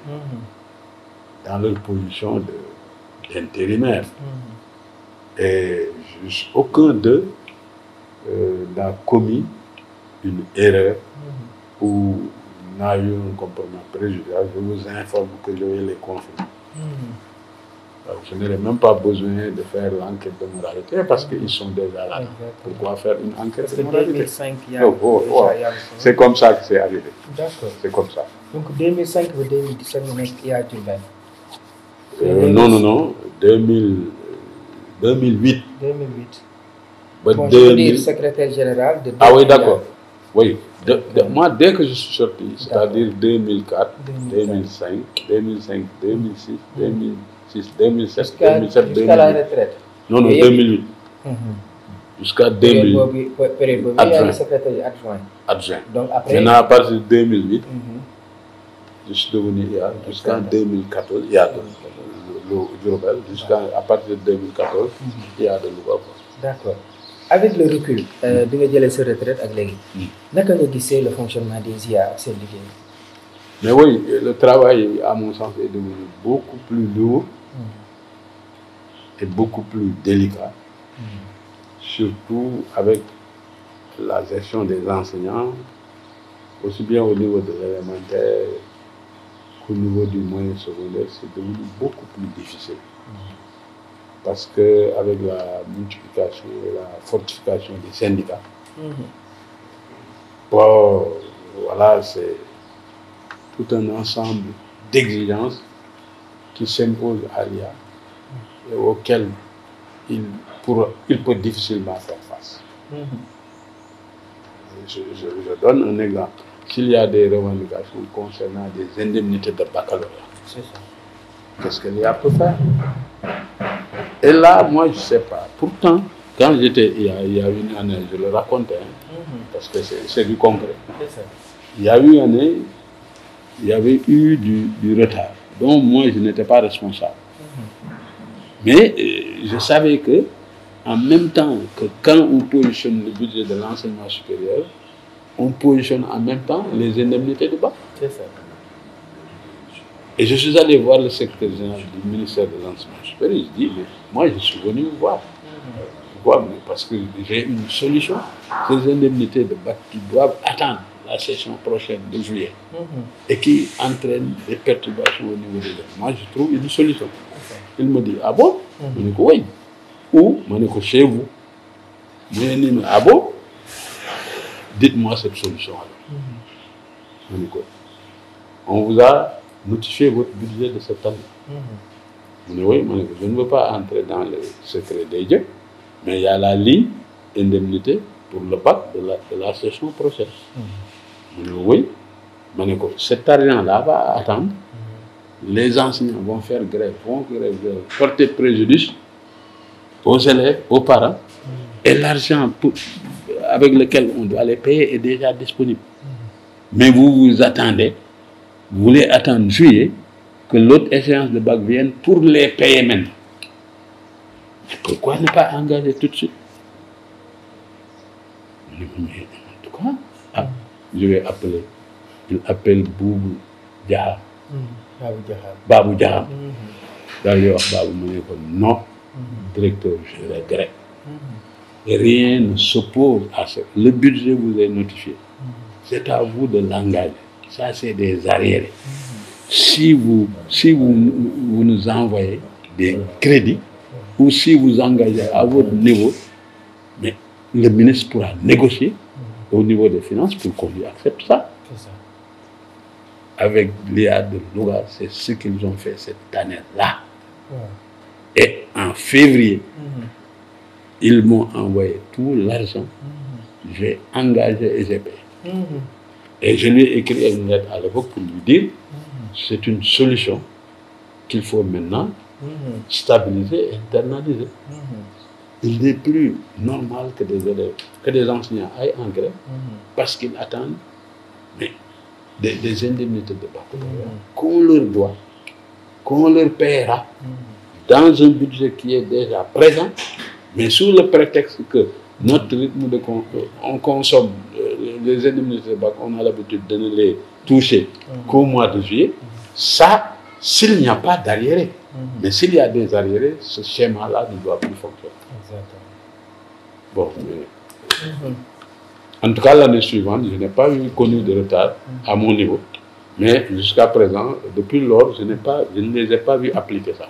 dans leur position d'intérimaire. Et aucun d'eux n'a commis une erreur ou n'a eu un comportement préjudiciable, je vous informe que je vais les confirmer. Donc, je n'aurai même pas besoin de faire l'enquête de moralité parce qu'ils sont déjà là. Pourquoi faire une enquête de moralité? 2005, c'est comme ça que c'est arrivé. D'accord. C'est comme ça. Donc 2005 ou 2017, vous êtes à Diourbel. Non. 2008. 2008. Bon, je veux dire secrétaire général de... Ah oui, d'accord. Oui. Moi, dès que je suis sorti, c'est-à-dire 2004, 2005, 2006, 2007, 2007, jusqu'à la retraite. Non, 2008. Jusqu'à 2008. Secrétaire adjoint. Donc après... Maintenant, à partir de 2008, je suis devenu IA. Jusqu'en 2014, il y a le Diourbel. À partir de 2014, il y a de Louga. D'accord. Avec le recul, bi nga jëlee sa retraite ak léegi, naka nga gisee le fonctionnement des IA ak seen liggéey? Mais oui, le travail, à mon sens, est devenu beaucoup plus lourd et beaucoup plus délicat, surtout avec la gestion des enseignants, aussi bien au niveau de l'élémentaire qu'au niveau du moyen secondaire, c'est devenu beaucoup plus difficile. Parce qu'avec la multiplication et la fortification des syndicats, voilà, c'est tout un ensemble d'exigences qui s'imposent à l'IA et auxquelles il peut difficilement faire face. Je donne un exemple. S'il y a des revendications concernant des indemnités de baccalauréat, qu'est-ce que l'IA peut faire? Et là, moi, je ne sais pas. Pourtant, quand j'étais, il y a une année, je le racontais, parce que c'est du concret. Il y a eu une année, il y avait eu du retard, dont moi, je n'étais pas responsable. Mais je savais que, en même temps que quand on positionne le budget de l'enseignement supérieur, on positionne en même temps les indemnités de bac. C'est ça. Et je suis allé voir le secrétaire général du ministère de l'enseignement supérieur. Je dis, mais moi, je suis venu vous voir. Parce que j'ai une solution. Ces indemnités de bac qui doivent attendre la session prochaine de juillet et qui entraînent des perturbations au niveau des élèves. Moi, je trouve une solution. Il me dit, ah bon? Je dis, oui. Ou, je dis, chez vous. Je dis, ah bon? Dites-moi cette solution alors. Je dis, on vous a notifié votre budget de cette année. Je dis, oui, je ne veux pas entrer dans le secret des dieux, mais il y a la ligne indemnité pour le bac de la session prochaine. Je dis, oui, cet argent-là va attendre. Les enseignants vont faire grève, porter préjudice aux élèves, aux parents, et l'argent avec lequel on doit les payer est déjà disponible. Mais vous attendez, vous voulez attendre juillet, que l'autre échéance de bac vienne pour les payer maintenant. Mais pourquoi ne pas engager tout de suite? Mais en tout cas, je vais appeler. Il appelle Boubou Diaham. Babou Diaham. D'ailleurs, Babou me dit non, directeur, je regrette. Rien ne s'oppose à ça. Le budget vous est notifié. C'est à vous de l'engager. Ça, c'est des arriérés. Si vous nous envoyez des crédits ou si vous engagez à votre niveau, mais le ministre pourra négocier au niveau des finances pour qu'on lui accepte ça. Avec l'IA de Louga, c'est ce qu'ils ont fait cette année-là. Et en février, ils m'ont envoyé tout l'argent. J'ai engagé et j'ai payé. Et je lui ai écrit une lettre à l'époque pour lui dire c'est une solution qu'il faut maintenant stabiliser et internaliser. Il n'est plus normal que des élèves, que des enseignants aillent en grève parce qu'ils attendent des indemnités de baccalauréat qu'on leur doit, qu'on leur paiera dans un budget qui est déjà présent, mais sous le prétexte que notre rythme de on consomme les indemnités de bac, on a l'habitude de ne les toucher qu'au mois de juillet. Ça, s'il n'y a pas d'arriérés, mais s'il y a des arriérés, ce schéma-là ne doit plus fonctionner. Bon, mais En tout cas, l'année suivante, je n'ai pas connu de retard à mon niveau. Mais jusqu'à présent, depuis lors, je ne les ai pas vus appliquer ça.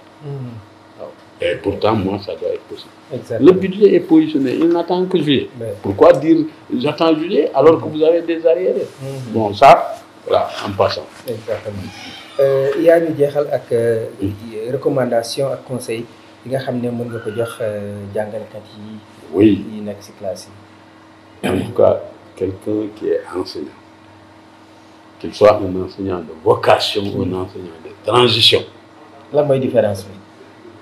Et pourtant, moi, ça doit être possible. Exactement. Le budget est positionné, il n'attend que juillet. Pourquoi dire j'attends juillet alors que vous avez des arriérés? Bon, ça, voilà, en passant. Exactement. yaa ngi jeexal ak recommandation ak conseil yi nga xam ne mën nga ko jox jàngalekat yi. Oui. yi nekk ci classe yi. En tout cas, quelqu'un qui est enseignant, qu'il soit un enseignant de vocation ou un enseignant de transition. Lan mooy différence bi?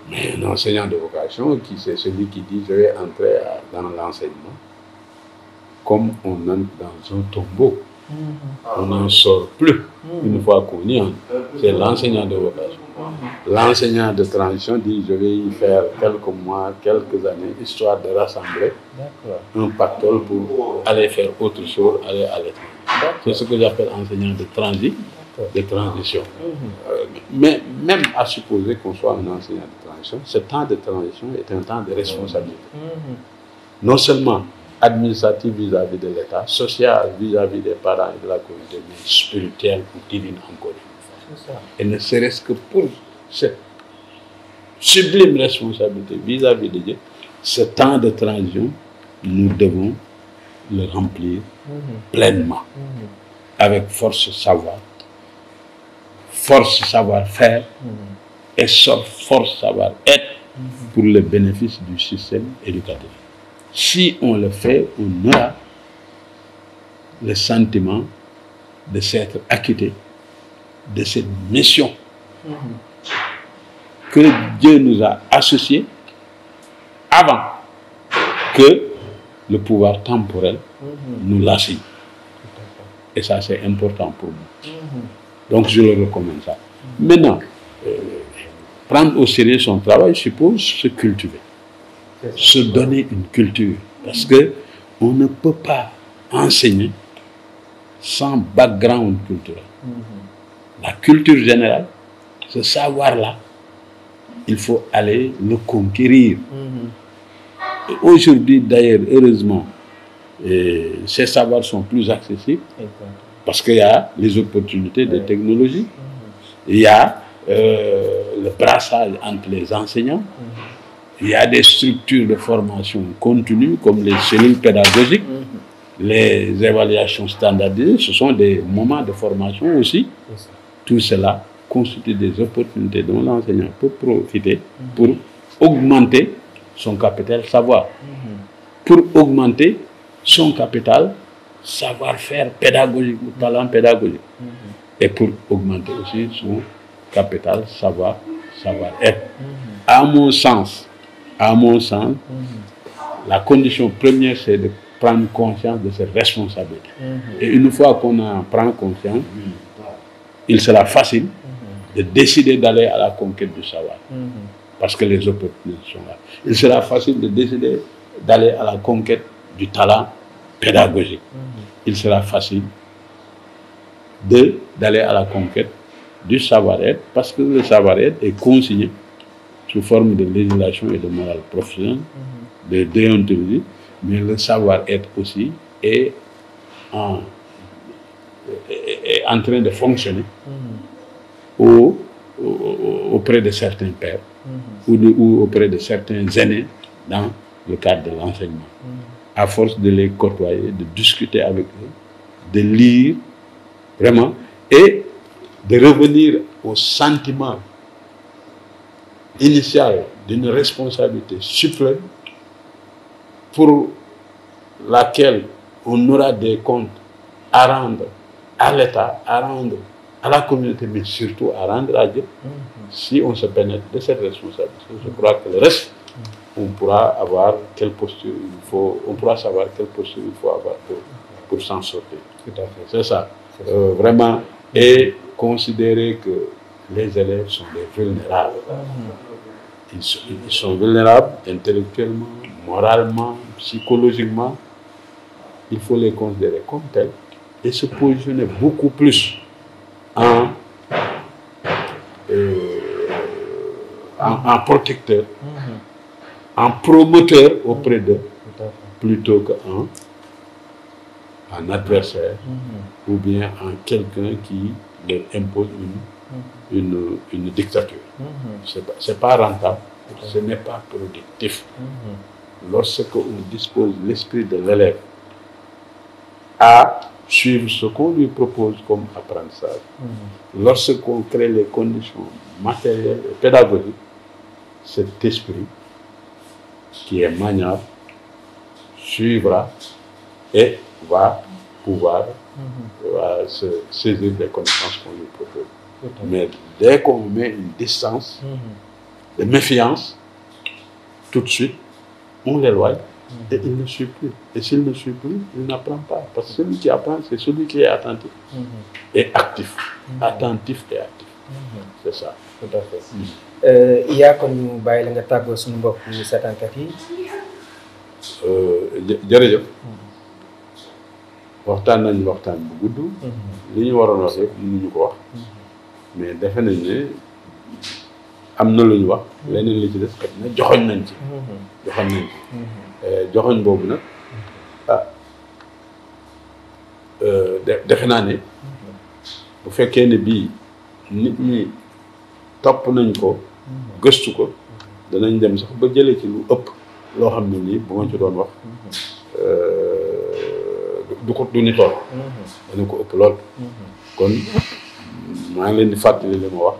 Mais un enseignant de vocation, c'est celui qui dit je vais entrer dans l'enseignement comme on entre dans un tombeau. On n'en sort plus une fois qu'on y entre. C'est l'enseignant de vocation. L'enseignant de transition dit je vais y faire quelques mois, quelques années, histoire de rassembler un pactole pour aller faire autre chose, aller à l'étranger. C'est ce que j'appelle enseignant de transition. Mais même à supposer qu'on soit un enseignant de transition, ce temps de transition est un temps de responsabilité. Non seulement administratif vis-à-vis de l'État, social vis-à-vis des parents et de la communauté, mais spirituel ou divine encore une fois. Et ne serait-ce que pour cette sublime responsabilité vis-à-vis de Dieu, ce temps de transition, nous devons le remplir pleinement, avec force savoir, force savoir-faire et force savoir-être pour le bénéfice du système éducatif. Si on le fait, on aura le sentiment de s'être acquitté de cette mission que Dieu nous a associée avant que le pouvoir temporel nous l'assigne. Et ça, c'est important pour nous. Donc, je le recommande ça. Maintenant, prendre au sérieux son travail suppose se cultiver. Se donner une culture. Parce que on ne peut pas enseigner sans background culturel. La culture générale, ce savoir-là, il faut aller le conquérir. Et aujourd'hui, d'ailleurs, heureusement, ces savoirs sont plus accessibles parce qu'il y a les opportunités de technologie, il y a le brassage entre les enseignants, il y a des structures de formation continue comme les cellules pédagogiques, les évaluations standardisées, ce sont des moments de formation aussi. Tout cela constitue des opportunités dont l'enseignant peut profiter pour augmenter son capital savoir, pour augmenter son capital savoir-faire pédagogique ou talent pédagogique, et pour augmenter aussi son capital savoir-être. À mon sens, la condition première, c'est de prendre conscience de ses responsabilités. Et une fois qu'on en prend conscience, il sera facile de décider d'aller à la conquête du savoir. Parce que les opportunités sont là. Il sera facile de décider d'aller à la conquête du talent pédagogique. Il sera facile d'aller à la conquête du savoir-être, parce que le savoir-être est consigné sous forme de législation et de morale professionnelle, de déontologie, mais le savoir-être aussi est en train de fonctionner auprès de certains pairs ou auprès de certains aînés dans le cadre de l'enseignement. À force de les côtoyer, de discuter avec eux, de lire vraiment et de revenir au sentiment initial d'une responsabilité suprême pour laquelle on aura des comptes à rendre à l'État, à rendre à la communauté, mais surtout à rendre à Dieu. Si on se pénètre de cette responsabilité, je crois que le reste, on pourra avoir quelle posture il faut, on pourra savoir quelle posture il faut avoir pour s'en sortir. Tout à fait. C'est ça. Vraiment, et considérer que les élèves sont des vulnérables. Ils sont vulnérables intellectuellement, moralement, psychologiquement. Il faut les considérer comme tels et se positionner beaucoup plus en protecteur, en promoteur auprès d'eux, plutôt qu'en en adversaire ou bien en quelqu'un qui leur impose une dictature. C'est pas rentable, ce n'est pas productif. Lorsque on dispose l'esprit de l'élève à suivre ce qu'on lui propose comme apprentissage, lorsqu'on crée les conditions matérielles et pédagogiques, cet esprit qui est maniable suivra et va pouvoir se saisir des connaissances qu'on lui propose. Mais dès qu'on met une distance de méfiance, tout de suite, on l'éloigne et il ne suit plus. Et s'il ne suit plus, il n'apprend pas. Parce que celui qui apprend, c'est celui qui est attentif et actif. Attentif et actif. C'est ça. Tout à fait. Iya kon ñu bàyyi la nga tàggoo suñu mbokk seetaankat yi. Jërëjëf. waxtaan nañ waxtaan bu gudd. li ñu waroon wax yëpp mënuñu ko wax. mais defe nañ ne am na lu ñu wax. leneen li ci des kat ne joxoñ nañ ci. joxoñ nañ ci. joxoñ boobu nag defe naa ne bu fekkee ne bii nit ñi topp nañ ko. gëstu ko danañ dem sax ba jëlee ci lu ëpp loo xam ne nii bu ma ci doon wax. du ni toll. dana ko ëpp lool. kon maa ngi leen di fàttali li ma wax.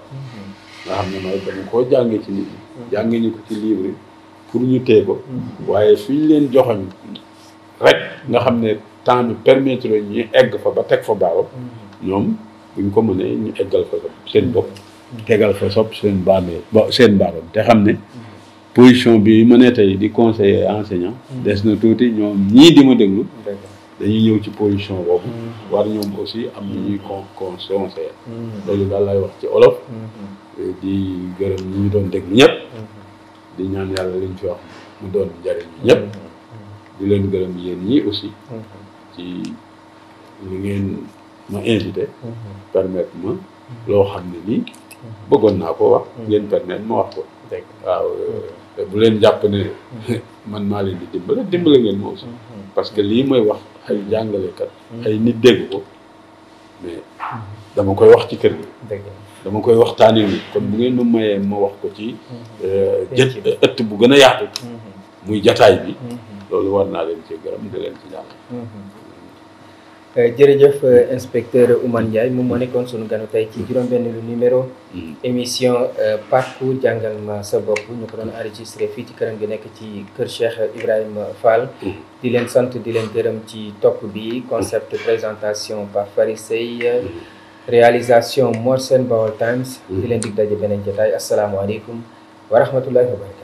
nga xam ne mooy dama koo jàngee ci nit ñi. jàngee ñu ko ci livre yi pour ñu téye ko. waaye fi ñu leen joxoñ rek nga xam ne temps bi permettre ñu egg fa ba teg fa baaw. ñoom buñ ko mënee ñu eggal fa seen bopp. tegal fa sopp seen baaroom te xam ne position bi ma ne tey di conseiller enseignant. des na tuuti ñoom ñii di ma déglu. dañuy ñëw ci position boobu. war ñoom aussi am na ñuy conseiller. loolu daal lay wax ci olof. di gërëm ñi ñu doon déglu ñëpp. di ñaan yàlla liñ fi wax mu doon njariñ ñëpp. di leen gërëm yéen ñii aussi. ci li ngeen ma invité. permettre ma loo xam ne nii bëggoon naa ko wax. ngeen permettre ma wax ko. waaw bu leen jàpp ne man maa leen di dimbale ngeen ma aussi. parce que lii mooy wax ay jàngalekat. ay nit dégg ko mais dama koy wax ci kër gi. dama koy waxtaanee nii kon bu ngeen ma mayee ma wax ko ci ëtt bu gën a yaatu. muy jataay bi. loolu war naa leen ci gërëm di leen ci jàng. jërëjëf inspecteur Oumar Ndiaye moom moo nekkoon sunu ganu tey ci juróom-benn numéro émission parcours jàngal ma sa bopp ñu ko doon enregistré fii ci këram gi nekk ci kër Cheikh Ibrahima Fall. di leen sant di leen gërëm ci topp bi concept présentation par Farid Seye réalisation Mor Sène Baol Times di leen dig daje beneen jotaay asalaamaaleykum wa rahmatullahi wa barakatuh.